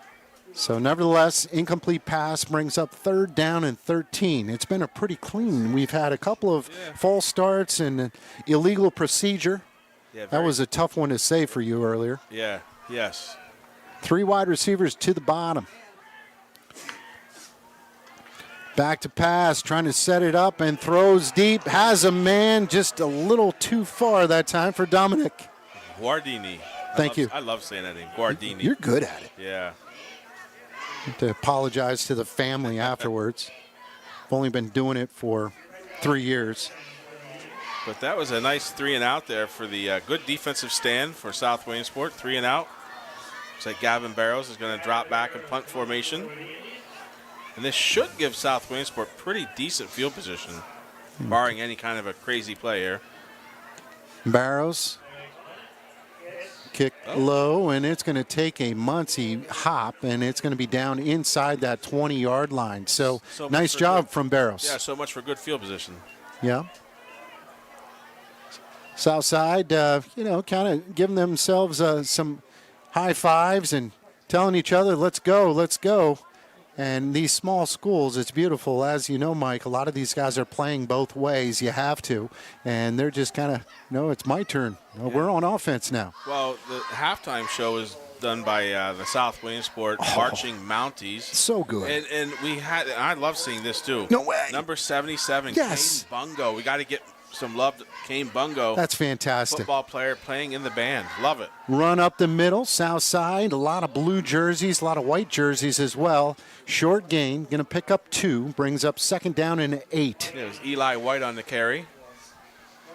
So nevertheless, incomplete pass brings up 3rd down and 13. It's been a pretty clean. We've had a couple of false starts and illegal procedure. Yeah, that was a tough one to say for you earlier. Yeah. Yes. 3 wide receivers to the bottom. Back to pass, trying to set it up and throws deep. Has a man just a little too far that time for Dominic. Guardini. Thank you. I love saying that name, Guardini. You're good at it. Yeah. To apologize to the family afterwards. I've only been doing it for 3 years. But that was a nice 3 and out there for the good defensive stand for South Williamsport. 3 and out. Looks like Gavin Barrows is going to drop back in punt formation. And this should give South Williamsport pretty decent field position, barring any kind of a crazy play here. Barrows kick low, and it's going to take a Muncy hop, and it's going to be down inside that 20-yard line. So nice job from Barrows. Yeah, so much for good field position. Yeah. Southside, kind of giving themselves some high fives and telling each other, let's go, let's go. And these small schools, it's beautiful. As you know, Mike, a lot of these guys are playing both ways. You have to. And they're just kind of, it's my turn. We're on offense now. Well, the halftime show is done by the South Williamsport marching Mounties. So good. And I love seeing this, too. No way. Number 77, yes. Kane Bungo. We got to get some love to Kane Bungo. That's fantastic. Football player playing in the band. Love it. Run up the middle, south side. A lot of blue jerseys, a lot of white jerseys as well. Short gain. Going to pick up 2. Brings up 2nd down and 8. It was Eli White on the carry.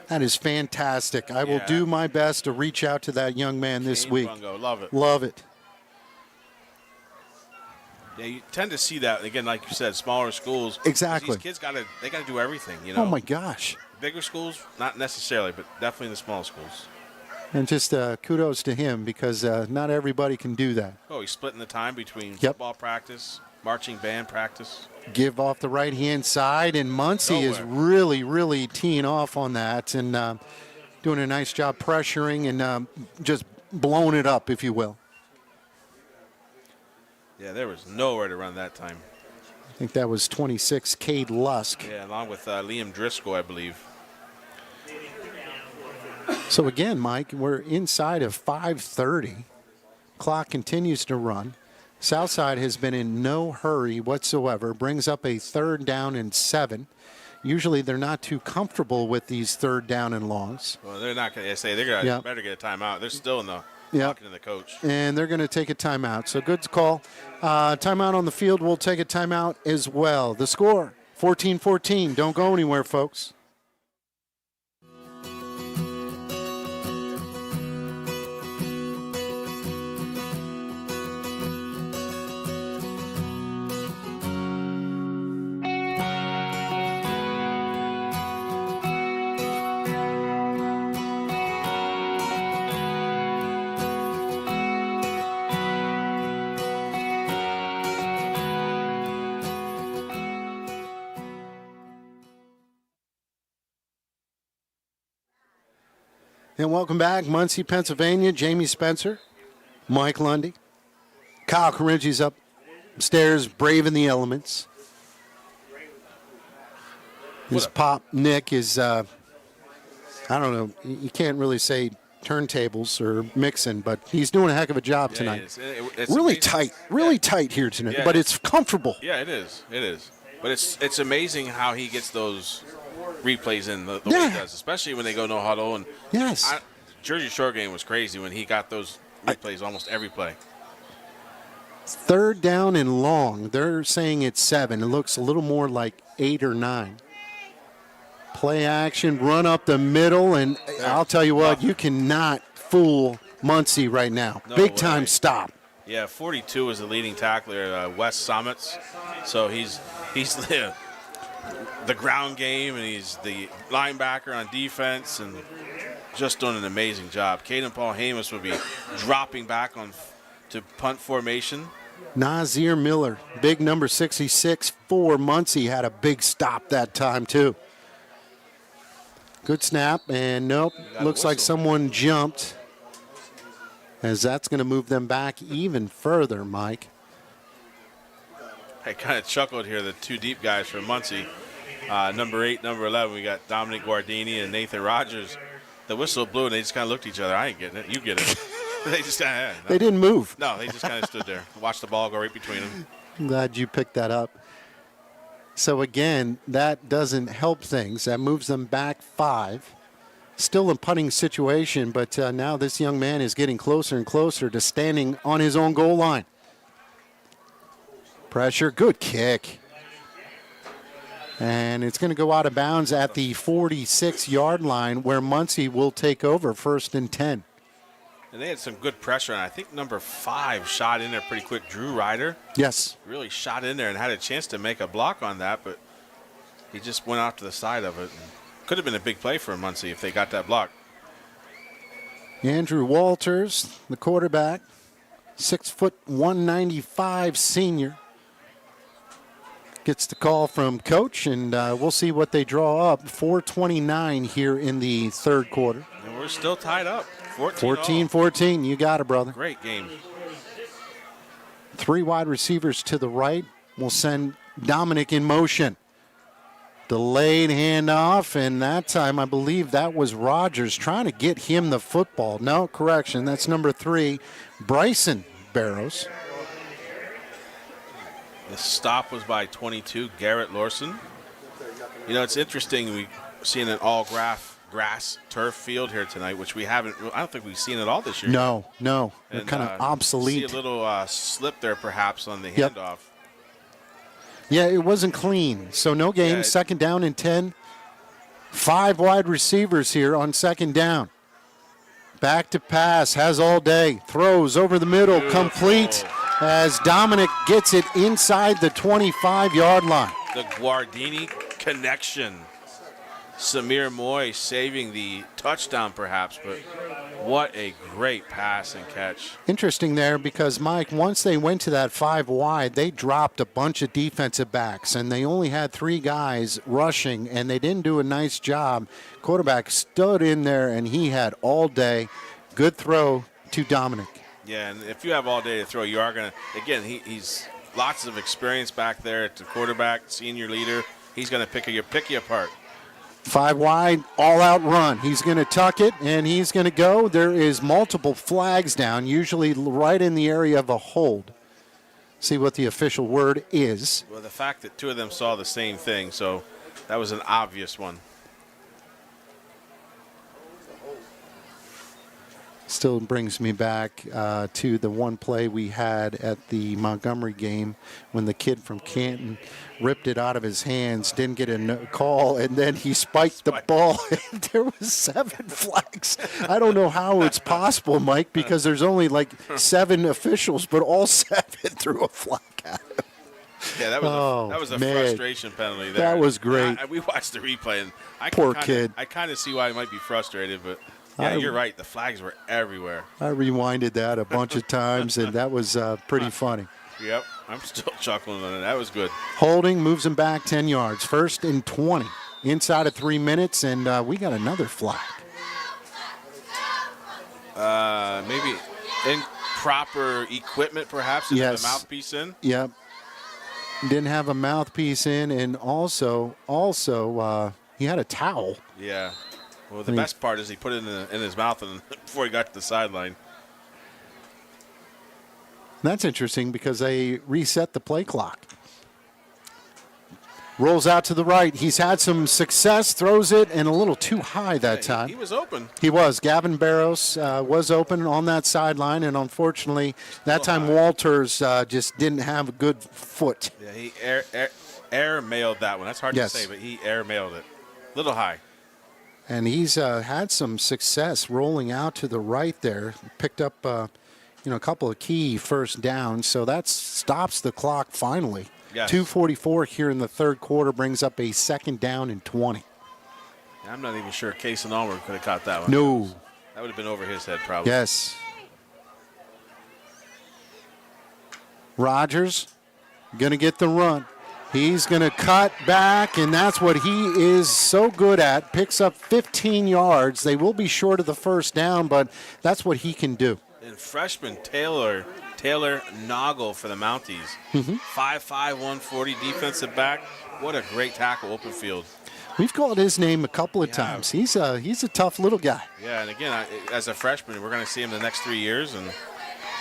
That is fantastic. I will do my best to reach out to that young man this week. Bungo. Love it. Love it. Yeah, you tend to see that, again, like you said, smaller schools. Exactly. These kids got to do everything, Oh, my gosh. Bigger schools, not necessarily, but definitely the small schools. And just kudos to him because not everybody can do that. Oh, he's splitting the time between football practice, marching band practice. Give off the right-hand side, and Muncy is really, really teeing off on that and doing a nice job pressuring and just blowing it up, if you will. Yeah, there was nowhere to run that time. I think that was 26, Cade Lusk. Yeah, along with Liam Driscoll, I believe. So again, Mike, we're inside of 5:30. Clock continues to run. Southside has been in no hurry whatsoever. Brings up a 3rd down and 7. Usually they're not too comfortable with these 3rd down and longs. Well, they're not going to say they're going to better get a timeout. They're still in the talking to the coach. And they're going to take a timeout. So good call. Timeout on the field. We'll take a timeout as well. The score, 14-14. Don't go anywhere, folks. And welcome back, Muncy, Pennsylvania. Jamie Spencer, Mike Lundy. Kyle Caringi's upstairs, braving the elements. His pop, Nick, is, I don't know, you can't really say turntables or mixing, but he's doing a heck of a job tonight. It's really amazing. Really tight here tonight, but it's comfortable. Yeah, it is. It is. But it's amazing how he gets those replays in the way he does, especially when they go no huddle. And Jersey Shore game was crazy when he got those replays almost every play. 3rd down and long. They're saying it's 7. It looks a little more like 8 or 9. Play action, run up the middle, and I'll tell you what, you cannot fool Muncy right now. No Big way. time stop. Yeah, 42 is the leading tackler, Wes Summits. So he's the ground game, and he's the linebacker on defense, and just doing an amazing job. Caden Paul Hamus would be dropping back to punt formation. Nazir Miller, big number 66 for Muncy, had a big stop that time too. Good snap, and nope, looks like someone jumped, as that's going to move them back even further, Mike. I kind of chuckled here, the 2 deep guys from Muncy. Number 8, number 11, we got Dominic Guardini and Nathan Rogers. The whistle blew, and they just kind of looked at each other. I ain't getting it. You get it. They just kind of. They didn't move. No, they just kind of stood there, watched the ball go right between them. I'm glad you picked that up. So again, that doesn't help things. That moves them back 5. Still a punting situation, but now this young man is getting closer and closer to standing on his own goal line. Pressure, good kick. And it's going to go out of bounds at the 46-yard line where Muncy will take over 1st and 10. And they had some good pressure, and I think number 5 shot in there pretty quick. Drew Ryder. Yes. Really shot in there and had a chance to make a block on that, but he just went off to the side of it. Could have been a big play for Muncy if they got that block. Andrew Walters, the quarterback, 6 foot 195 senior. Gets the call from coach, and we'll see what they draw up. 4:29 here in the third quarter. And we're still tied up. 14-all. 14-14. You got it, brother. Great game. 3 wide receivers to the right will send Dominic in motion. Delayed handoff, and that time I believe that was Rogers trying to get him the football. No, correction. That's number 3, Bryson Barrows. The stop was by 22, Garrett Lawson. You know, it's interesting. We've seen an all-grass turf field here tonight, which we haven't. I don't think we've seen it all this year. No. They're And, kind of obsolete. See a little slip there, perhaps, on the handoff. Yeah, it wasn't clean. So no game. Yeah, 2nd down and 10. 5 wide receivers here on 2nd down. Back to pass. Has all day. Throws over the middle. Beautiful. Complete as Dominic gets it inside the 25-yard line. The Guardini connection. Samir Moy saving the touchdown, perhaps, but what a great pass and catch. Interesting there because, Mike, once they went to that 5 wide, they dropped a bunch of defensive backs, and they only had 3 guys rushing, and they didn't do a nice job. Quarterback stood in there, and he had all day. Good throw to Dominic. Yeah, and if you have all day to throw, you are going to, again, he's lots of experience back there at the quarterback, senior leader. He's going to pick you apart. 5 wide, all-out run. He's going to tuck it, and he's going to go. There is multiple flags down, usually right in the area of a hold. See what the official word is. Well, the fact that 2 of them saw the same thing, so that was an obvious one. Still brings me back to the one play we had at the Montgomery game when the kid from Canton ripped it out of his hands, didn't get a call, and then he spiked the ball. There was 7 flags. I don't know how it's possible, Mike, because there's only like 7 officials, but all 7 threw a flag at him. Yeah, that was a frustration penalty there. That was great. We watched the replay, and Poor kid. I kind of see why he might be frustrated, but yeah, you're right. The flags were everywhere. I rewinded that a bunch of times, and that was pretty funny. Yep, I'm still chuckling on it. That was good. Holding moves him back 10 yards. 1st and 20. Inside of 3 minutes, and we got another flag. Maybe improper equipment, perhaps. Didn't have a mouthpiece in. Yep. Didn't have a mouthpiece in, and also he had a towel. Yeah. Well, the best part is he put it in his mouth before he got to the sideline. That's interesting because they reset the play clock. Rolls out to the right. He's had some success, throws it, and a little too high that time. He was open. He was. Gavin Barrows was open on that sideline, and unfortunately, that time Walters just didn't have a good foot. Yeah, he air mailed that one. That's hard to say, but he air mailed it. Little high. And he's had some success rolling out to the right there. Picked up a couple of key first downs, so that stops the clock finally. Yes. 2:44 here in the third quarter brings up a 2nd down and 20. I'm not even sure Case and Allward could have caught that one. No. That would have been over his head probably. Yes. Rogers going to get the run. He's going to cut back, and that's what he is so good at. Picks up 15 yards. They will be short of the first down, but that's what he can do. And freshman Taylor Noggle for the Mounties. 5'5", 140 defensive back. What a great tackle, open field. We've called his name a couple of times. He's a tough little guy. Yeah, and again, as a freshman, we're going to see him the next 3 years and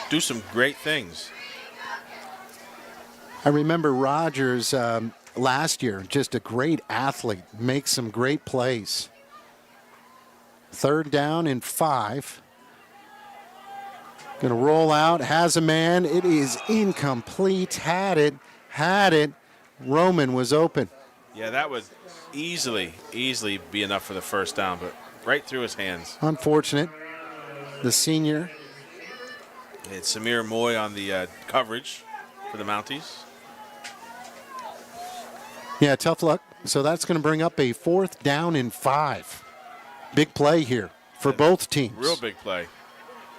do some great things. I remember Rogers last year, just a great athlete, makes some great plays. 3rd down and 5. Going to roll out, has a man. It is incomplete. Had it. had it. Roman was open. Yeah, that would easily be enough for the first down, but right through his hands. Unfortunate. The senior. It's Samir Moy on the coverage for the Mounties. Yeah, tough luck. So that's going to bring up a 4th down and 5. Big play here for both teams. Real big play.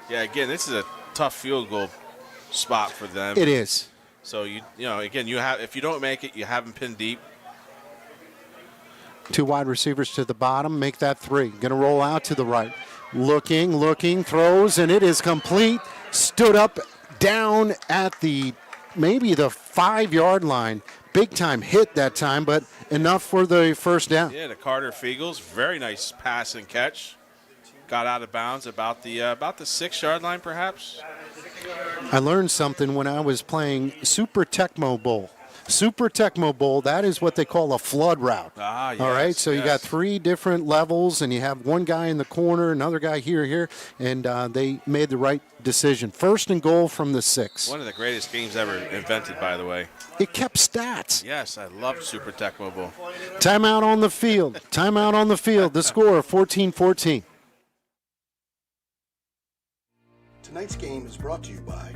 Yeah, again, this is a tough field goal spot for them. It is. So again, if you don't make it, you have them pinned deep. 2 wide receivers to the bottom, make that 3. Going to roll out to the right. Looking, throws, and it is complete. Stood up down at maybe the 5-yard line. Big time hit that time, but enough for the first down. Yeah, to Carter Fiegels. Very nice pass and catch. Got out of bounds about the 6-yard line, perhaps. I learned something when I was playing Super Tecmo Bowl. Super Tecmo Bowl, that is what they call a flood route. Ah, yes. All right, so you got 3 different levels, and you have one guy in the corner, another guy here, and they made the right decision. 1st and goal from the 6. One of the greatest games ever invented, by the way. It kept stats. Yes, I love Super Tecmo Bowl. Timeout on the field. Timeout on the field. The score, 14-14. Tonight's game is brought to you by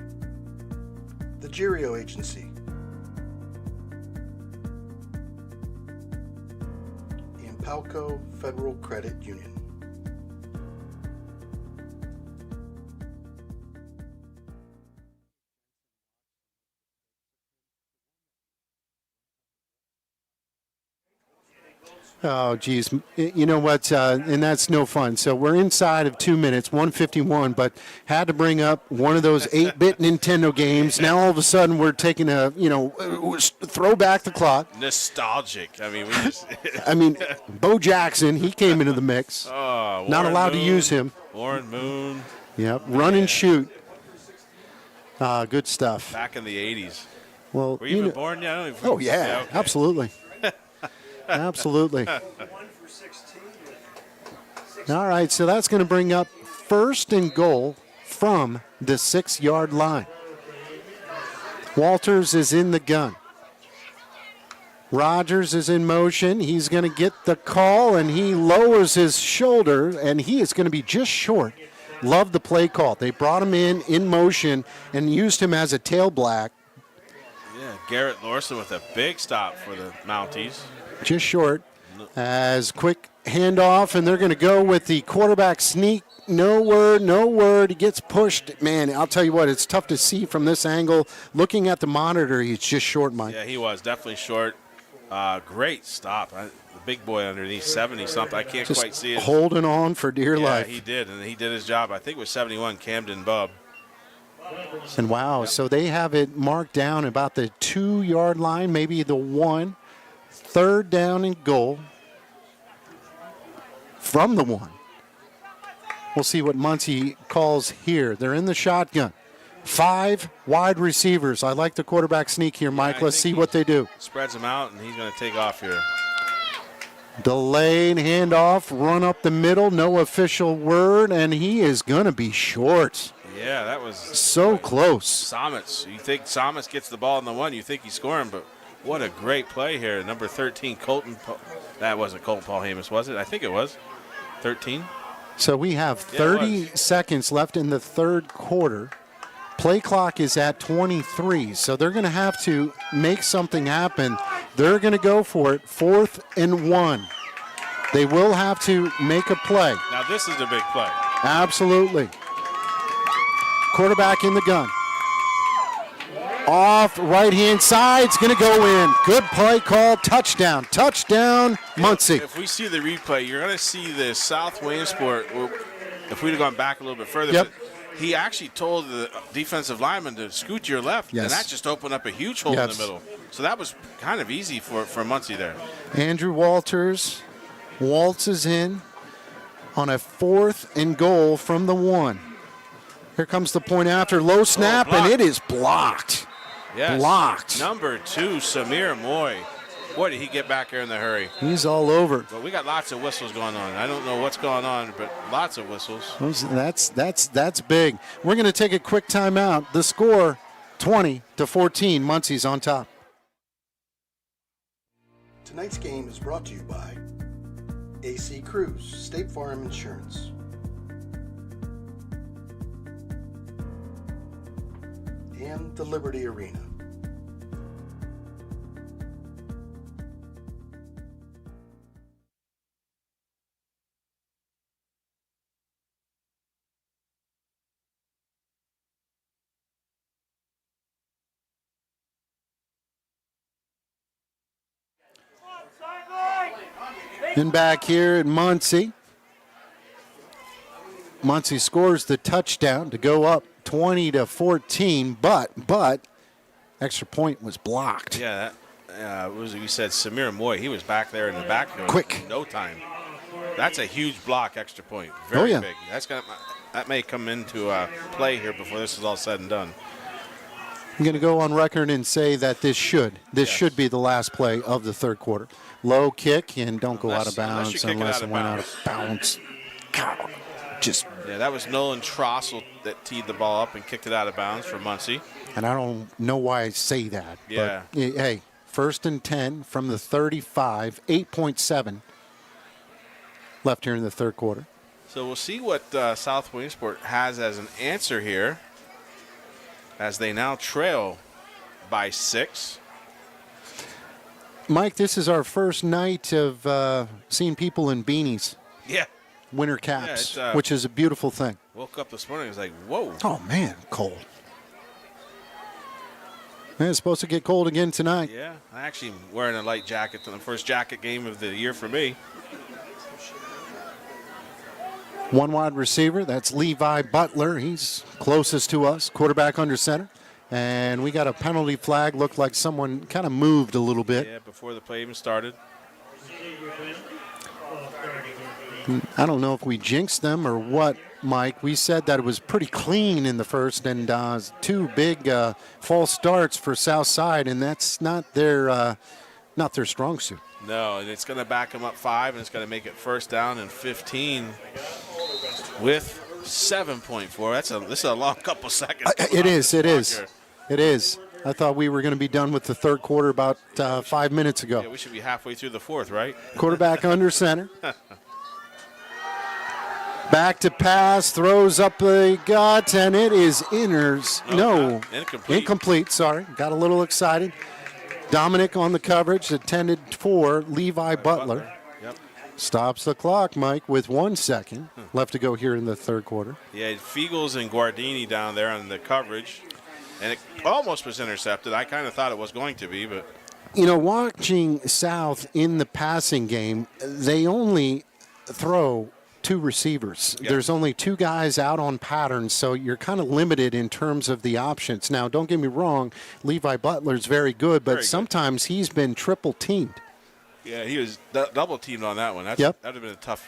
the Girio Agency, Palco Federal Credit Union. Oh, geez. You know what? And that's no fun. So we're inside of 2 minutes, 151, but had to bring up one of those 8-bit Nintendo games. Now all of a sudden we're taking throw back the clock. Nostalgic. I mean, we just. Bo Jackson, he came into the mix. Oh, not allowed to use him. Warren Moon. Yep. Run and shoot. Good stuff. Back in the 80s. Well, were you even born yet? Oh, yeah, okay. Absolutely. Absolutely. All right, so that's going to bring up 1st and goal from the 6-yard line. Walters is in the gun. Rogers is in motion. He's going to get the call, and he lowers his shoulder, and he is going to be just short. Love the play call. They brought him in motion, and used him as a tailback. Yeah, Garrett Lorson with a big stop for the Mounties. Just short. As quick handoff, and they're going to go with the quarterback sneak. No word. He gets pushed. Man, I'll tell you what, it's tough to see from this angle. Looking at the monitor, he's just short, Mike. Yeah, he was definitely short. Great stop. The big boy underneath, 70-something. I can't just quite see it. Holding on for dear life. Yeah, he did, and he did his job. I think it was 71, Camden Bubb. And wow, so they have it marked down about the 2-yard line, maybe the 1. 3rd down and goal from the 1. We'll see what Muncy calls here. They're in the shotgun. 5 wide receivers. I like the quarterback sneak here, Mike. Let's see what they do. Spreads them out, and he's going to take off here. Delayed handoff, run up the middle, no official word, and he is going to be short. Yeah, that was so close. Somets. You think Somets gets the ball in the 1, you think he's scoring, but what a great play here. Number 13, Colton. That wasn't Colton Paul Hamus, was it? I think it was. 13. So we have 30 seconds left in the 3rd quarter. Play clock is at 23, so they're going to have to make something happen. They're going to go for it, 4th and 1. They will have to make a play. Now this is a big play. Absolutely. Quarterback in the gun. Off right-hand side, it's going to go in. Good play call, touchdown. Touchdown, Muncy. If we see the replay, you're going to see the South Williamsport. If we'd have gone back a little bit further, yep. He actually told the defensive lineman to scoot to your left, yes. and that just opened up a huge hole in the middle. So that was kind of easy for Muncy there. Andrew Walters waltzes in on a 4th and goal from the 1. Here comes the point after. Low snap, and it is blocked. Yes. Blocked. Number 2, Samir Moy. Boy, did he get back there in the hurry. He's all over. But we got lots of whistles going on. I don't know what's going on, but lots of whistles. That's big. We're going to take a quick timeout. The score, 20-14. Muncy's on top. Tonight's game is brought to you by AC Cruise, State Farm Insurance, and the Liberty Arena. And back here at Muncy. Muncy scores the touchdown to go up 20-14, but extra point was blocked. Yeah, that was, you said Samir Moy. He was back there in the backfield. Quick. In no time. That's a huge block, extra point. Oh, Very yeah. big. That may come into play here before this is all said and done. I'm going to go on record and say that this should be the last play of the third quarter. Low kick, and don't go out of bounds unless it went out of bounds. God, just. Yeah, that was Nolan Trossel that teed the ball up and kicked it out of bounds for Muncy. And I don't know why I say that. Yeah. But, hey, 1st and 10 from the 35, 8.7 left here in the third quarter. So we'll see what South Williamsport has as an answer here, as they now trail by 6. Mike, this is our first night of seeing people in beanies, Yeah. winter caps, Yeah, which is a beautiful thing. Woke up this morning, it was like, whoa. Oh, man, cold. Man, it's supposed to get cold again tonight. Yeah, I actually am wearing a light jacket to the first jacket game of the year for me. One wide receiver, that's Levi Butler. He's closest to us, quarterback under center. And we got a penalty flag. Looked like someone kind of moved a little bit. Yeah, before the play even started. I don't know if we jinxed them or what, Mike. We said that it was pretty clean in the first, and 2 big false starts for Southside, and that's not their strong suit. No, and it's going to back them up 5, and it's going to make it first down and 15 with 7.4. This is a long couple seconds. It is. I thought we were going to be done with the third quarter about 5 minutes ago. Yeah, we should be halfway through the fourth, right? Quarterback under center. Back to pass, throws up the gut, and it is incomplete. Sorry, got a little excited. Dominic on the coverage, intended for Levi Butler. Yep. Stops the clock, Mike, with 1 second left to go here in the third quarter. Yeah, Fiegels and Guardini down there on the coverage, and it almost was intercepted. I kind of thought it was going to be, but. You know, watching South in the passing game, they only throw 2 receivers. Yep. There's only 2 guys out on patterns, so you're kind of limited in terms of the options. Now, don't get me wrong, Levi Butler's very good, but sometimes he's been triple teamed. Yeah, he was double teamed on that one. That would have been a tough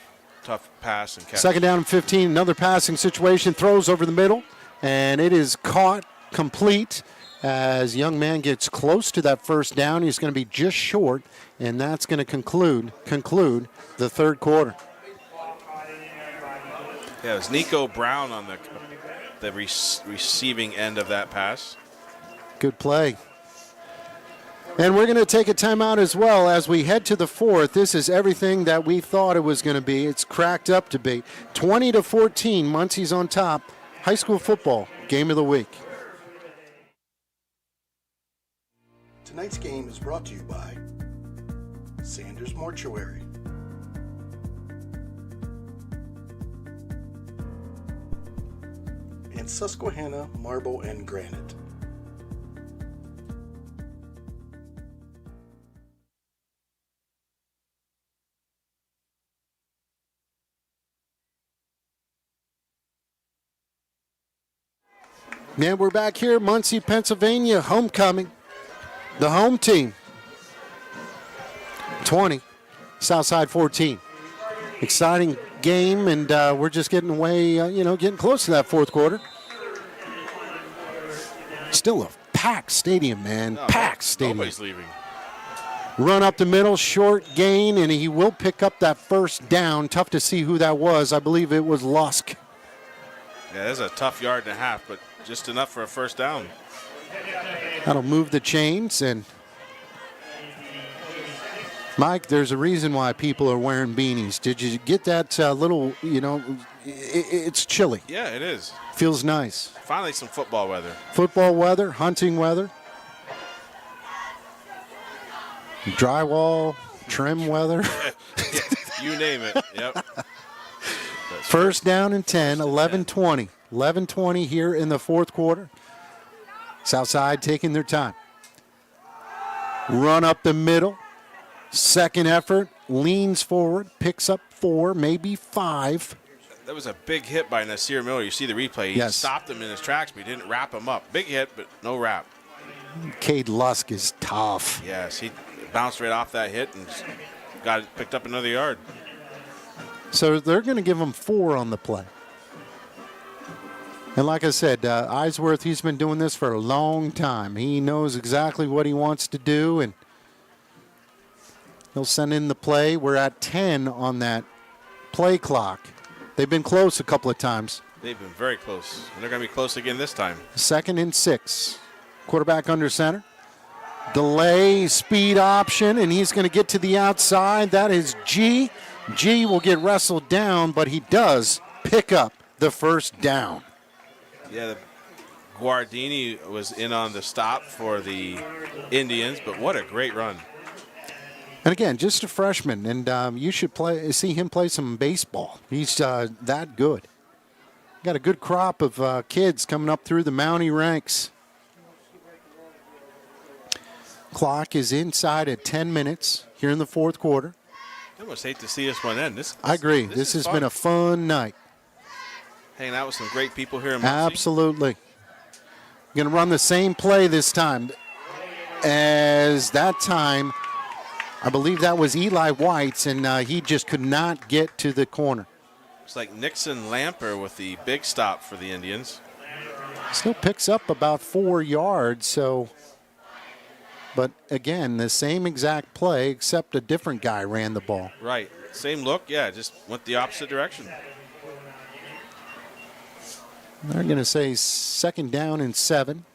pass and catch. 2nd down and 15, another passing situation, throws over the middle, and it is caught complete as young man gets close to that first down. He's going to be just short, and that's going to conclude the third quarter. Yeah, it was Nico Brown on the receiving end of that pass. Good play. And we're going to take a timeout as well as we head to the fourth. This is everything that we thought it was going to be. It's cracked up to be. 20-14, Muncy's on top. High school football, game of the week. Tonight's game is brought to you by Sanders Mortuary, and Susquehanna Marble and Granite. And we're back here, Muncy, Pennsylvania, homecoming. The home team, 20, Southside 14. Exciting game, and we're just getting away, getting close to that fourth quarter. Still a packed stadium, man. Packed stadium. Nobody's leaving. Run up the middle, short gain, and he will pick up that first down. Tough to see who that was. I believe it was Lusk. Yeah, that's a tough 1.5 yards, but just enough for a first down. That'll move the chains, and Mike, there's a reason why people are wearing beanies. Did you get that little, it's chilly. Yeah, it is. Feels nice. Finally some football weather. Football weather, hunting weather. Drywall, trim weather. You name it. Yep. First down and 10, 11-20. 11-20 here in the fourth quarter. Southside taking their time. Run up the middle. Second effort, leans forward, picks up 4, maybe 5. That was a big hit by Nasir Miller. You see the replay. He stopped him in his tracks, but he didn't wrap him up. Big hit, but no wrap. Cade Lusk is tough. Yes, he bounced right off that hit and picked up another yard. So they're going to give him 4 on the play. And like I said, Eisworth, he's been doing this for a long time. He knows exactly what he wants to do, and he'll send in the play. We're at 10 on that play clock. They've been close a couple of times. They've been very close, and they're going to be close again this time. 2nd and 6. Quarterback under center. Delay, speed option, and he's going to get to the outside. That is G. G will get wrestled down, but he does pick up the first down. Yeah, Guardini was in on the stop for the Indians, but what a great run. And again, just a freshman, and you should see him play some baseball. He's that good. Got a good crop of kids coming up through the Mountie ranks. Clock is inside at 10 minutes here in the fourth quarter. I almost hate to see this one end. I agree. This has been a fun night. Hanging out with some great people here in Muncy. Absolutely. Going to run the same play this time as that time. I believe that was Eli White's, and he just could not get to the corner. It's like Nixon Lamper with the big stop for the Indians. Still picks up about 4 yards, so. But again, the same exact play, except a different guy ran the ball. Right. Same look, yeah, just went the opposite direction. They're going to say 2nd down and 7.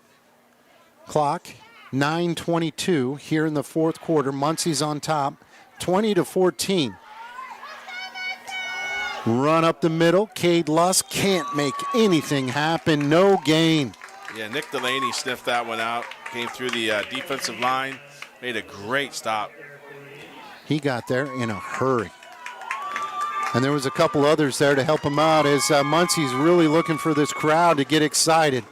Clock, 9:22 here in the fourth quarter. Muncy's on top, 20-14. Run up the middle. Cade Lusk can't make anything happen. No gain. Yeah, Nick Delaney sniffed that one out. Came through the defensive line. Made a great stop. He got there in a hurry. And there was a couple others there to help him out as Muncy's really looking for this crowd to get excited.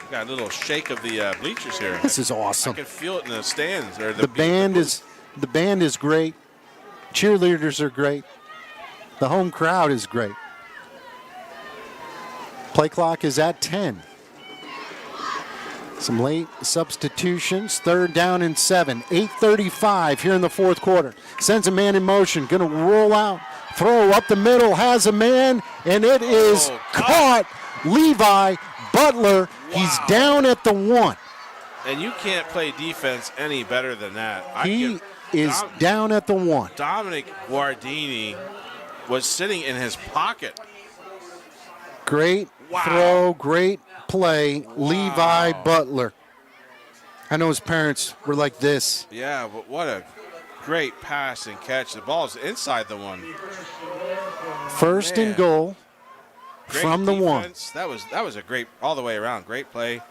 Got a little shake of the bleachers here. This is awesome. I can feel it in the stands. Or the band is great. Cheerleaders are great. The home crowd is great. Play clock is at 10. Some late substitutions. 3rd down and 7. 8:35 here in the fourth quarter. Sends a man in motion. Going to roll out. Throw up the middle. Has a man. And it is caught. Levi Butler. Wow. He's down at the 1. And you can't play defense any better than that. He is down at the 1. Dominic Guardini was sitting in his pocket. Great throw. Great play. Wow. Levi Butler. I know his parents were like this. Yeah, but what a great pass and catch. The ball's inside the 1. First and goal from the 1. That was a great, all the way around, great play.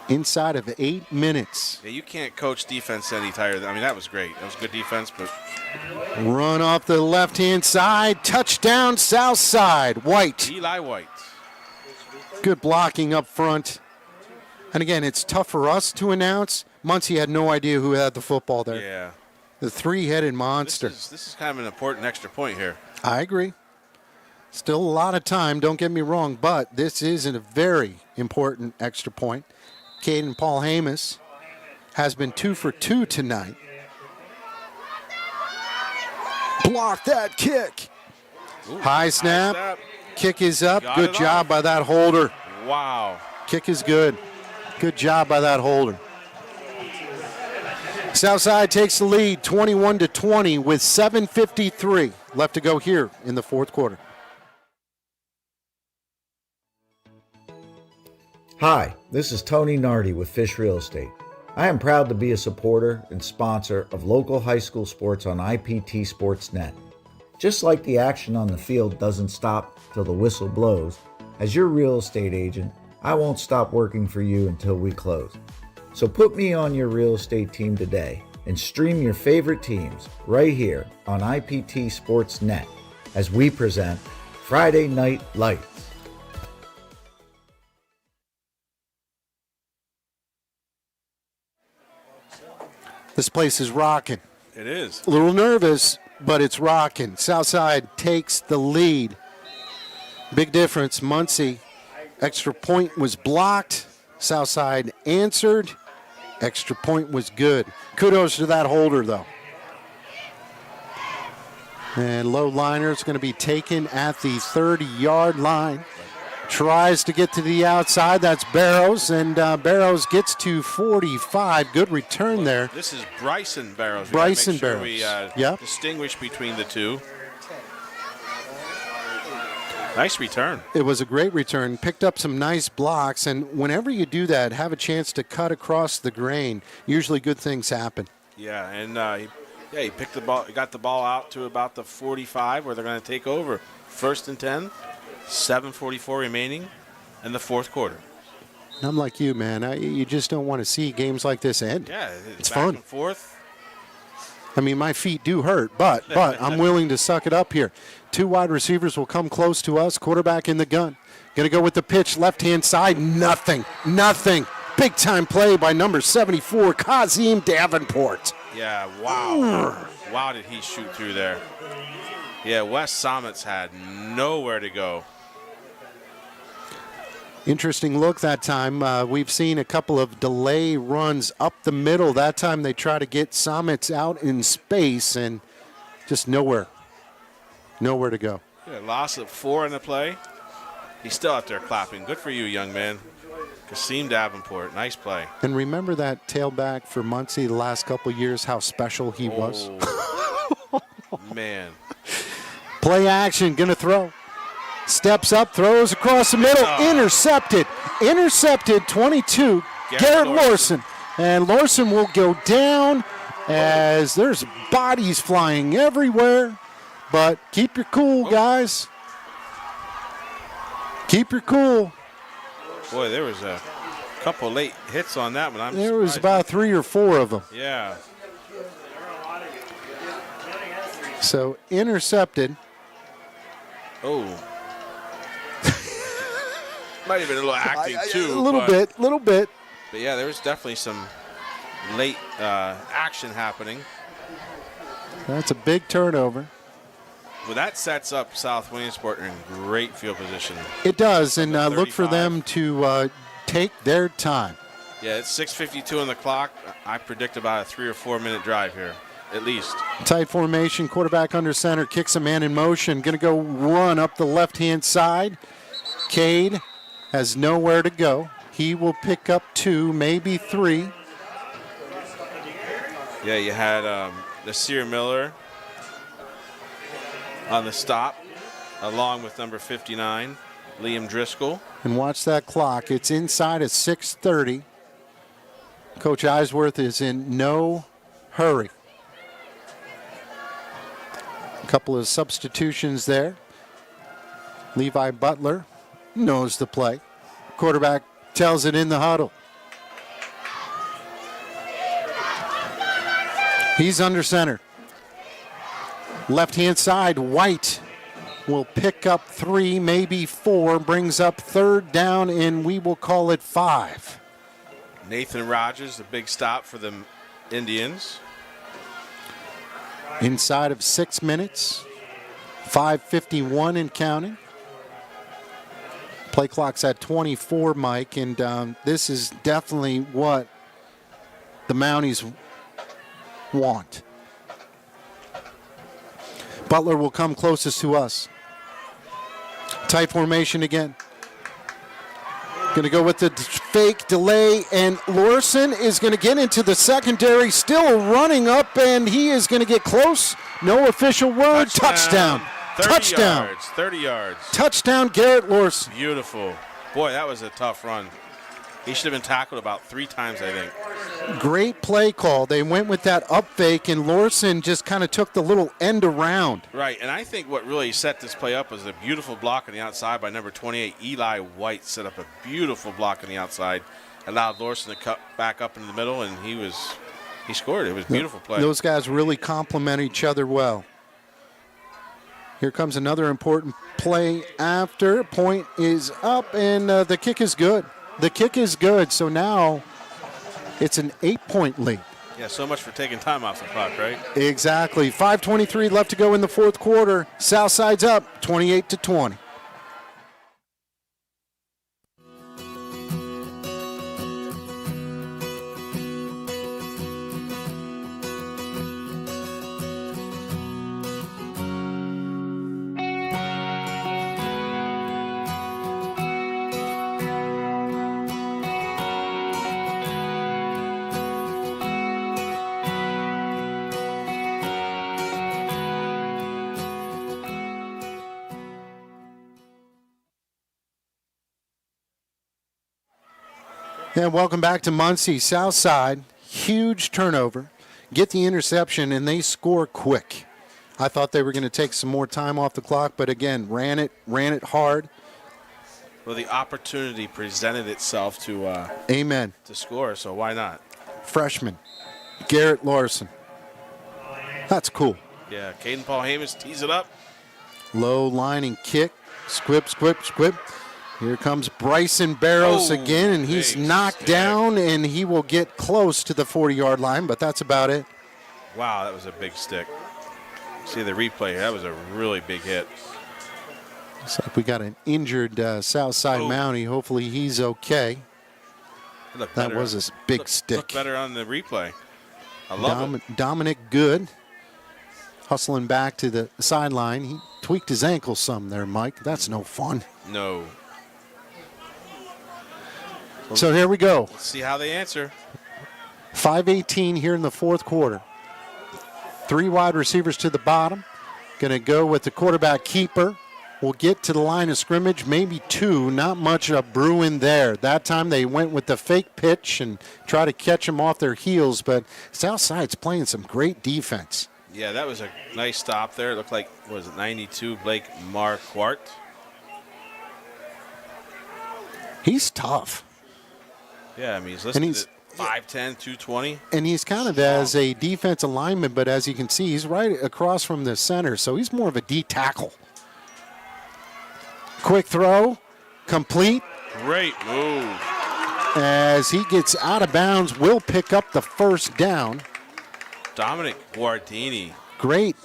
Inside of 8 minutes. Yeah, you can't coach defense any tighter. I mean, that was great. That was good defense, but. Run off the left-hand side. Touchdown, south side. White. Eli White. Good blocking up front. And again, it's tough for us to announce. Muncy had no idea who had the football there. Yeah. The 3-headed monster. This is kind of an important extra point here. I agree. Still a lot of time, don't get me wrong, but this is a very important extra point. Caden Paul Hamus has been 2 for 2 tonight. Block that kick. Ooh, high snap. Kick is up. Good job by that holder. Wow. Kick is good. Good job by that holder. Southside takes the lead 21-20 with 7:53 left to go here in the fourth quarter. Hi, this is Tony Nardi with Fish Real Estate. I am proud to be a supporter and sponsor of local high school sports on IPT Sportsnet. Just like the action on the field doesn't stop till the whistle blows, as your real estate agent, I won't stop working for you until we close. So put me on your real estate team today and stream your favorite teams right here on IPT Sportsnet as we present Friday Night Lights. This place is rocking. It is. A little nervous, but it's rocking. Southside takes the lead. Big difference. Muncy, extra point was blocked. Southside answered. Extra point was good. Kudos to that holder, though. And low liner is going to be taken at the 30-yard line. Tries to get to the outside. That's Barrows, and Barrows gets to 45. Good return there. This is Bryson Barrows. Bryson make sure Barrows. We distinguish between the two. Nice return. It was a great return. Picked up some nice blocks, and whenever you do that, have a chance to cut across the grain. Usually good things happen. Yeah, and he picked the ball. He got the ball out to about the 45, where they're going to take over. 1st and 10. 7:44 remaining in the fourth quarter. I'm like you, man. You just don't want to see games like this end. Yeah, it's back fun. And forth. I mean, my feet do hurt, but I'm willing to suck it up here. 2 wide receivers will come close to us. Quarterback in the gun. Going to go with the pitch, left-hand side. Nothing. Big-time play by number 74, Kazim Davenport. Yeah, wow. Wow, did he shoot through there. Yeah, Wes Somets had nowhere to go. Interesting look that time. We've seen a couple of delay runs up the middle. That time they try to get Somets out in space and just nowhere to go. Yeah, loss of 4 in the play. He's still out there clapping. Good for you, young man. Kasim Davenport, nice play. And remember that tailback for Muncy the last couple of years, how special he was? Man. Play action, gonna throw. Steps up, throws across the middle, intercepted, 22, Garrett Lawson. And Lawson will go down as there's bodies flying everywhere. But keep your cool, guys. Keep your cool. Boy, there was a couple late hits on that one. There was about 3 or 4 of them. Yeah. So intercepted. Oh. Might have been a little acting too. A little bit. But yeah, there was definitely some late action happening. That's a big turnover. Well, that sets up South Williamsport in great field position. It does, and look for them to take their time. Yeah, it's 6:52 on the clock. I predict about a 3 or 4 minute drive here, at least. Tight formation, quarterback under center, kicks a man in motion. Going to go run up the left-hand side. Cade has nowhere to go. He will pick up 2, maybe 3. Yeah, you had Nasir Miller on the stop, along with number 59, Liam Driscoll. And watch that clock. It's inside at 6:30. Coach Eisworth is in no hurry. A couple of substitutions there. Levi Butler knows the play. Quarterback tells it in the huddle. He's under center. Left-hand side, White will pick up 3, maybe 4, brings up 3rd down, and we will call it 5. Nathan Rogers, a big stop for the Indians. Inside of 6 minutes, 5:51 and counting. Play clock's at 24, Mike, and this is definitely what the Mounties want. Butler will come closest to us. Tight formation again. Going to go with the fake delay, and Lorson is going to get into the secondary, still running up, and he is going to get close. No official word. Touchdown. 30 yards. Touchdown, Garrett Lorson. Beautiful. Boy, that was a tough run. He should have been tackled about 3 times, I think. Great play call. They went with that up fake, and Lorson just kind of took the little end around. Right, and I think what really set this play up was a beautiful block on the outside by number 28. Eli White set up a beautiful block on the outside, allowed Lorson to cut back up into the middle, and he scored. It was a beautiful play. Those guys really complement each other well. Here comes another important play after. Point is up, and the kick is good. The kick is good, so now it's an 8-point lead. Yeah, so much for taking time off the clock, right? Exactly. 5:23 left to go in the fourth quarter. Southside's up 28-20. And welcome back to Muncy. Southside, huge turnover, get the interception, and they score quick. I thought they were going to take some more time off the clock, but again, ran it hard. Well, the opportunity presented itself to Amen. To score, so why not? Freshman, Garrett Larson. That's cool. Yeah, Caden Paul Hamus tees it up. Low line and kick. Squib, squib, squib. Here comes Bryson Barrows again, and he's knocked down, and he will get close to the 40-yard line, but that's about it. Wow, that was a big stick. See the replay. That was a really big hit. Looks like we got an injured Southside Mountie. Hopefully he's okay. That was a big stick. Looked better on the replay. I love it. Dominic Good hustling back to the sideline. He tweaked his ankle some there, Mike. That's no fun. No. So here we go. Let's see how they answer. 5:18 here in the fourth quarter. 3 wide receivers to the bottom. Going to go with the quarterback keeper. We'll get to the line of scrimmage, maybe 2. Not much of brewing there. That time they went with the fake pitch and try to catch them off their heels, but Southside's playing some great defense. Yeah, that was a nice stop there. It looked like, what was it, 92, Blake Marquardt. He's tough. Yeah, I mean, he's listed at 5'10", 220. And he's kind of as a defensive lineman, but as you can see, he's right across from the center, so he's more of a D tackle. Quick throw, complete. Great move. As he gets out of bounds, will pick up the first down. Dominic Guardini. Great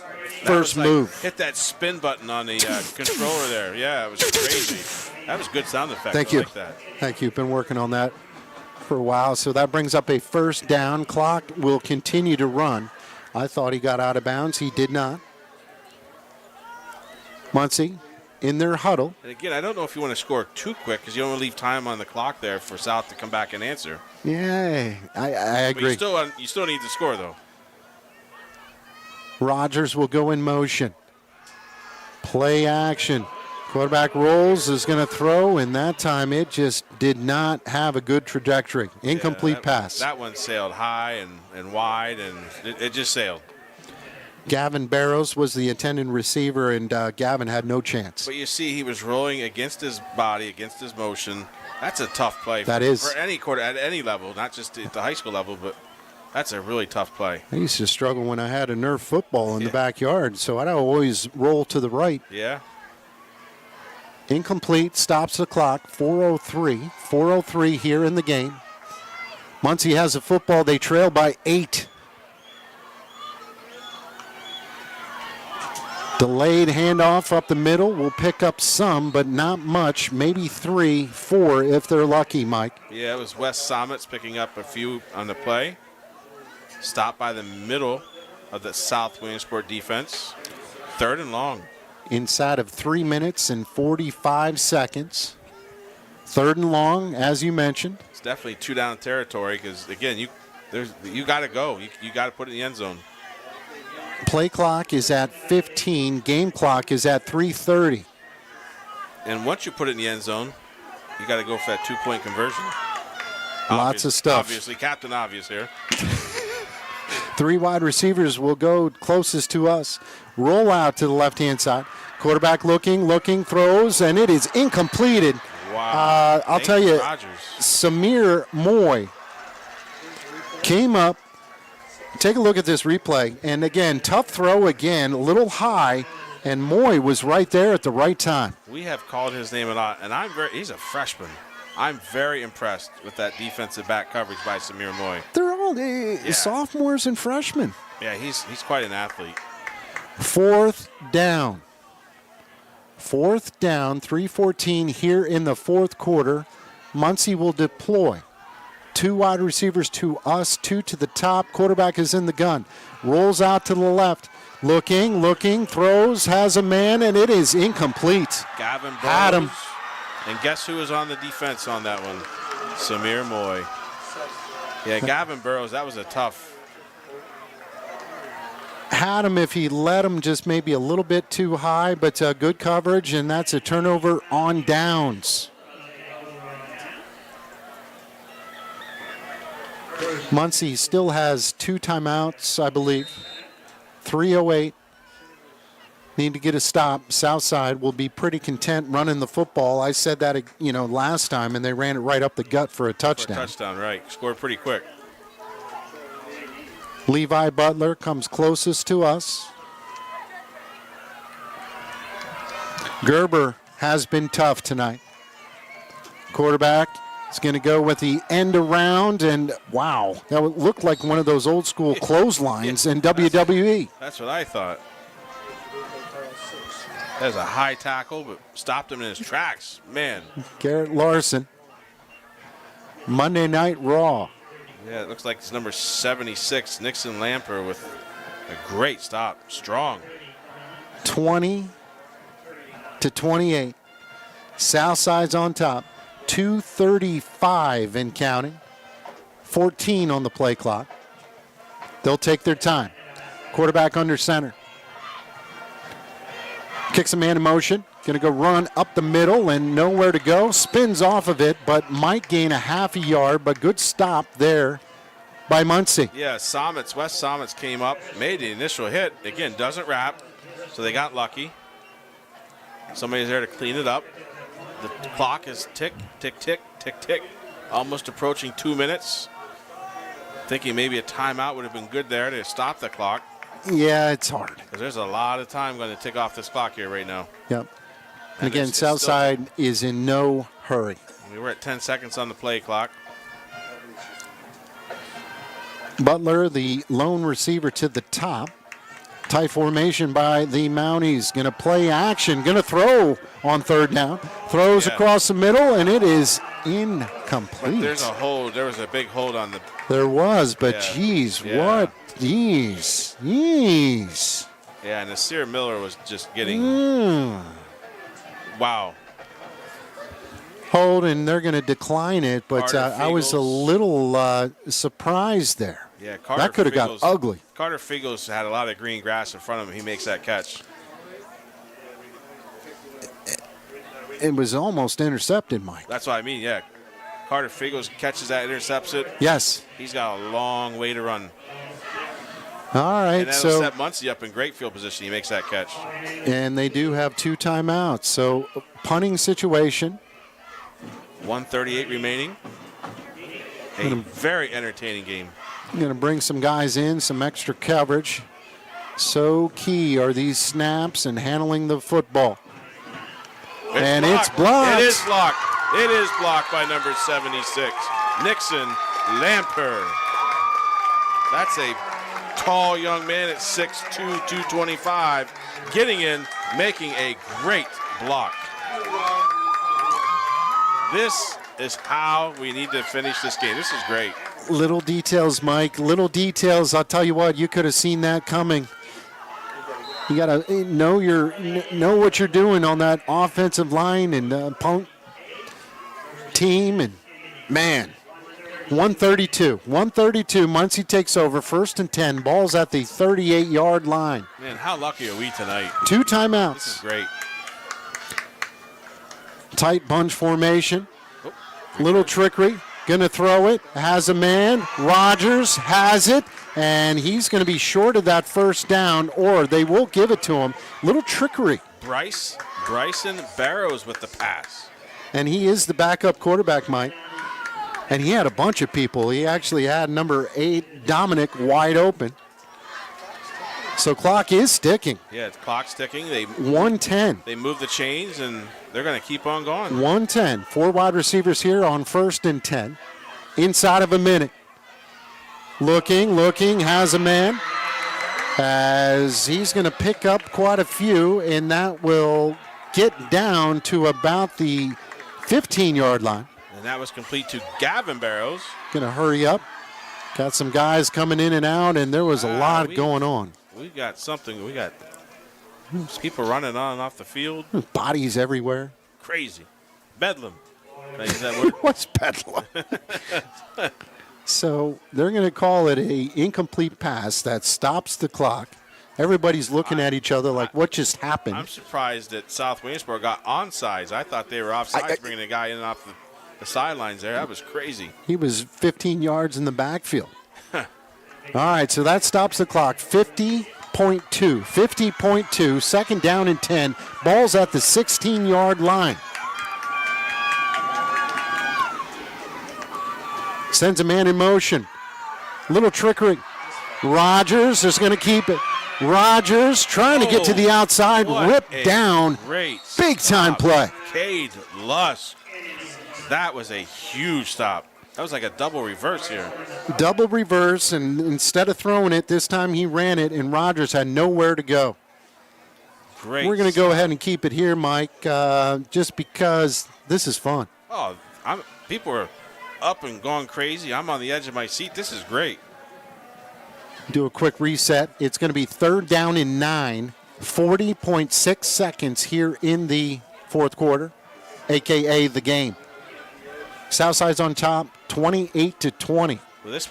first move. Hit that spin button on the controller there. Yeah, it was crazy. That was good sound effect. Thank you. Like that. Thank you. Been working on that for a while. So that brings up a first down. Clock will continue to run. I thought he got out of bounds. He did not. Muncy in their huddle. And again, I don't know if you want to score too quick because you don't want to leave time on the clock there for South to come back and answer. Yeah, I agree. But you still need to score, though. Rogers will go in motion. Play action. Quarterback rolls, is going to throw, and that time it just did not have a good trajectory. Incomplete pass. That one sailed high and wide, and it just sailed. Gavin Barrows was the intended receiver, and Gavin had no chance. But you see he was rolling against his body, against his motion. That's a tough play for any quarter at any level, not just at the high school level, but that's a really tough play. I used to struggle when I had a Nerf football in the backyard, so I'd always roll to the right. Yeah. Incomplete, stops the clock, 4:03 here in the game. Muncy has the football, they trail by 8. Delayed handoff up the middle, will pick up some, but not much, maybe 3, 4 if they're lucky, Mike. Yeah, it was Wes Somets picking up a few on the play. Stopped by the middle of the South Williamsport defense. 3rd and long. Inside of 3 minutes and 45 seconds. 3rd and long, as you mentioned. It's definitely 2-down territory because, again, you got to go. You got to put it in the end zone. Play clock is at 15. Game clock is at 3:30. And once you put it in the end zone, you got to go for that 2-point conversion. Lots of stuff. Obviously, Captain Obvious here. 3 wide receivers will go closest to us. Roll out to the left-hand side. Quarterback looking, throws, and it is incompleted. Wow. I'll tell you, Rogers. Samir Moy came up. Take a look at this replay. And again, tough throw again, a little high, and Moy was right there at the right time. We have called his name a lot, and he's a freshman. I'm very impressed with that defensive back coverage by Samir Moy. They're all sophomores and freshmen. Yeah, he's quite an athlete. 4th down. 4th down, 3:14 here in the fourth quarter. Muncy will deploy. 2 wide receivers to us, 2 to the top. Quarterback is in the gun. Rolls out to the left. Looking, throws, has a man, and it is incomplete. Gavin Had him. Burrows. And guess who was on the defense on that one? Samir Moy. Yeah, Gavin Burrows, that was a tough. Had him if he let him just maybe a little bit too high, but good coverage, and that's a turnover on downs. Muncy still has 2 timeouts, I believe. 3:08. Need to get a stop. Southside will be pretty content running the football. I said that, last time, and they ran it right up the gut for a touchdown. Touchdown, right. Scored pretty quick. Levi Butler comes closest to us. Gerber has been tough tonight. Quarterback is going to go with the end around, and wow, that looked like one of those old school clotheslines in WWE. That's what I thought. That was a high tackle, but stopped him in his tracks. Man. Garrett Larson. Monday Night Raw. Yeah, it looks like it's number 76, Nixon Lamper, with a great stop. Strong. 20-28. Southside's on top. 2:35 and counting. 14 on the play clock. They'll take their time. Quarterback under center. Kicks a man in motion. Going to go run up the middle and nowhere to go. Spins off of it, but might gain a half a yard. But good stop there by Muncy. Yeah, Wes Somets came up, made the initial hit. Again, doesn't wrap, so they got lucky. Somebody's there to clean it up. The clock is tick, tick, tick, tick, tick. Almost approaching 2 minutes. Thinking maybe a timeout would have been good there to stop the clock. Yeah, it's hard. Because there's a lot of time going to tick off this clock here right now. Yep. And again, Southside is in no hurry. We were at 10 seconds on the play clock. Butler, the lone receiver to the top. Tight formation by the Mounties. Going to play action. Going to throw on 3rd down. Throws across the middle, and it is incomplete. But there's a hold. There was a big hold on the. There was, but geez, what? Jeez. Yeah, and Nasir Miller was just getting. Wow. Hold, and they're going to decline it, but I was a little surprised there. Yeah, that could have got ugly. Carter Figos had a lot of green grass in front of him. He makes that catch. It was almost intercepted, Mike. That's what I mean, yeah. Carter Figos catches that, intercepts it. Yes. He's got a long way to run. All right, and that'll set Muncy up in great field position. He makes that catch. And they do have 2 timeouts. So, punting situation. 1:38 remaining. A very entertaining game. I'm going to bring some guys in, some extra coverage. So key are these snaps and handling the football. It's blocked. It is blocked. It is blocked by number 76, Nixon Lamper. That's a tall young man at 6'2", 225, getting in, making a great block. This is how we need to finish this game. This is great. Little details, Mike. Little details. I'll tell you what, you could have seen that coming. You got to know what you're doing on that offensive line and punt team. And, man, 132. Muncy takes over, 1st and 10. Ball's at the 38-yard line. Man, how lucky are we tonight? 2 timeouts. This is great. Tight bunch formation. Little trickery. Gonna throw it, has a man. Rogers has it, and he's gonna be short of that first down, or they will give it to him. Little trickery. Bryson Barrows with the pass. And he is the backup quarterback, Mike. And he had a bunch of people. He actually had number 8, Dominic, wide open. So clock is ticking. Yeah, it's clock's ticking. 1:10. They move the chains, and they're going to keep on going. 1:10. 4 wide receivers here on 1st and 10. Inside of a minute. Looking, has a man. As he's going to pick up quite a few, and that will get down to about the 15-yard line. And that was complete to Gavin Barrows. Going to hurry up. Got some guys coming in and out, and there was a lot going on. We got something. We got people running on and off the field. Bodies everywhere. Crazy. Bedlam. Is that word? What's bedlam? So they're going to call it a incomplete pass that stops the clock. Everybody's looking at each other like, what just happened? I'm surprised that South Williamsport got onside. I thought they were offsides, bringing a guy in off the sidelines there. That was crazy. He was 15 yards in the backfield. All right, so that stops the clock. 50.2, second down and 10. Ball's at the 16-yard line. Sends a man in motion. Little trickery. Rogers is going to keep it. Rogers trying to get to the outside, ripped down. Big time play. Cade Lusk. That was a huge stop. That was like a double reverse here. Double reverse, and instead of throwing it, this time he ran it, and Rogers had nowhere to go. Great. We're going to go ahead and keep it here, Mike, just because this is fun. Oh, people are up and going crazy. I'm on the edge of my seat. This is great. Do a quick reset. It's going to be 3rd down and 9, 40.6 seconds here in the 4th quarter, a.k.a. the game. Southside's on top, 28-20. Well, this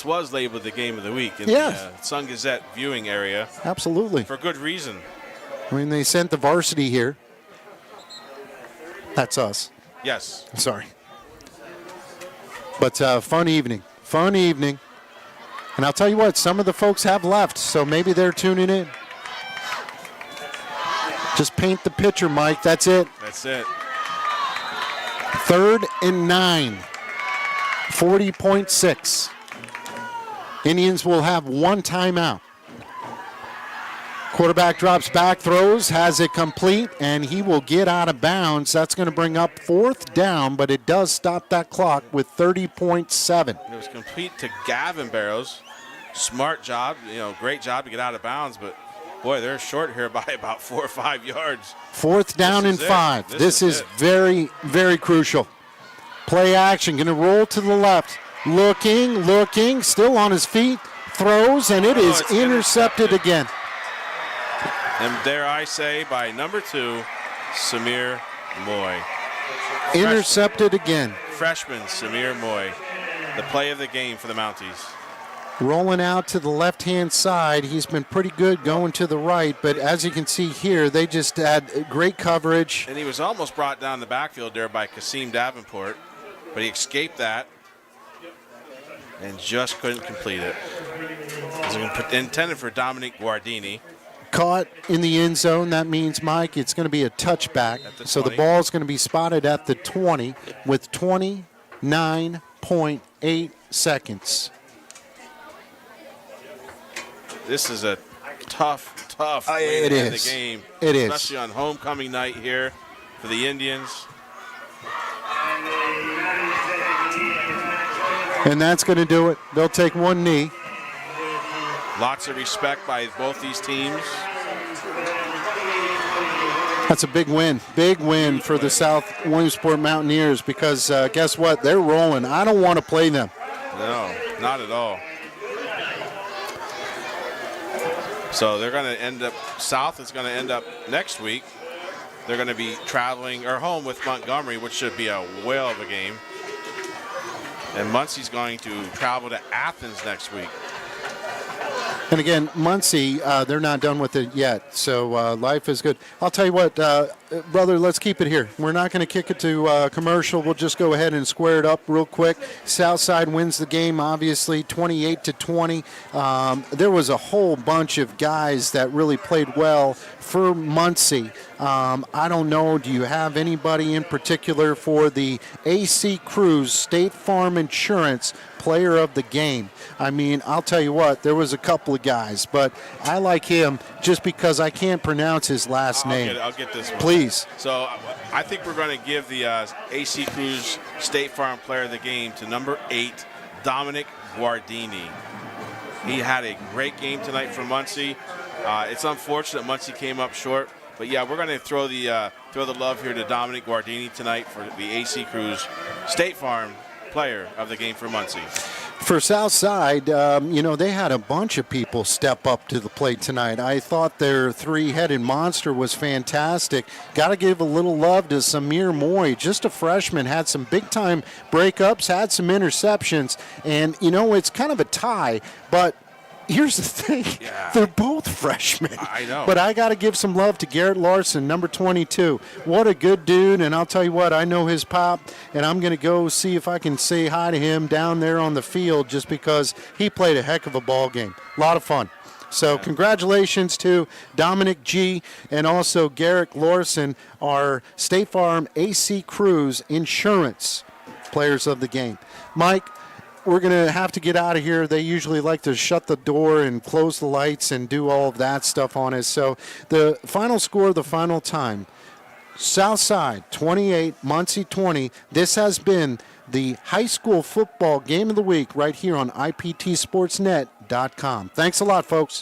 was labeled the game of the week in the Sun Gazette viewing area. Absolutely. For good reason. I mean, they sent the varsity here. That's us. Yes. Sorry. But fun evening. And I'll tell you what, some of the folks have left, so maybe they're tuning in. Just paint the picture, Mike. That's it. That's it. 3rd and 9, 40.6. Indians will have one timeout. Quarterback drops back, throws, has it complete, and he will get out of bounds. That's going to bring up 4th down, but it does stop that clock with 30.7. It was complete to Gavin Barrows. Smart job, great job to get out of bounds, but boy, they're short here by about 4 or 5 yards. 4th down and 5. This is very, very crucial. Play action, going to roll to the left. Looking, still on his feet. Throws, and it is intercepted again. And dare I say, by number 2, Samir Moy. Intercepted again. Freshman Samir Moy. The play of the game for the Mounties. Rolling out to the left-hand side. He's been pretty good going to the right, but as you can see here, they just had great coverage. And he was almost brought down the backfield there by Kasim Davenport, but he escaped that and just couldn't complete it. It was intended for Dominic Guardini. Caught in the end zone. That means, Mike, it's going to be a touchback. So the ball's going to be spotted at the 20 with 29.8 seconds. This is a tough way to end the game. It is. Especially on homecoming night here for the Indians. And that's going to do it. They'll take one knee. Lots of respect by both these teams. That's a big win. Big win for the South Williamsport Mountaineers because guess what? They're rolling. I don't want to play them. No, not at all. So they're going to end up, South is going to end up next week. They're going to be traveling or home with Montgomery, which should be a whale of a game. And Muncy's going to travel to Athens next week. And again, Muncy, they're not done with it yet, so life is good. I'll tell you what, brother, let's keep it here. We're not going to kick it to commercial. We'll just go ahead and square it up real quick. Southside wins the game, obviously, 28-20. There was a whole bunch of guys that really played well for Muncy. I don't know, do you have anybody in particular for the AC Cruise State Farm Insurance player of the game? I mean, I'll tell you what, there was a couple of guys, but I like him just because I can't pronounce his last name. I'll get this one. Please. So I think we're going to give the AC Cruise State Farm player of the game to number 8, Dominic Guardini. He had a great game tonight for Muncy. It's unfortunate Muncy came up short, but yeah, we're going to throw the love here to Dominic Guardini tonight for the AC Cruise State Farm player of the game for Muncy. For Southside, they had a bunch of people step up to the plate tonight. I thought their three-headed monster was fantastic. Got to give a little love to Samir Moy, just a freshman, had some big-time breakups, had some interceptions, and, it's kind of a tie, but here's the thing. Yeah. They're both freshmen. I know. But I got to give some love to Garrett Larson, number 22. What a good dude, and I'll tell you what, I know his pop, and I'm going to go see if I can say hi to him down there on the field just because he played a heck of a ball game. A lot of fun. So congratulations to Dominic G. and also Garrett Larson, our State Farm AC Cruise Insurance players of the game. Mike, we're going to have to get out of here. They usually like to shut the door and close the lights and do all of that stuff on us. So the final score, the final time, Southside 28, Muncy 20. This has been the high school football game of the week right here on IPTSportsNet.com. Thanks a lot, folks.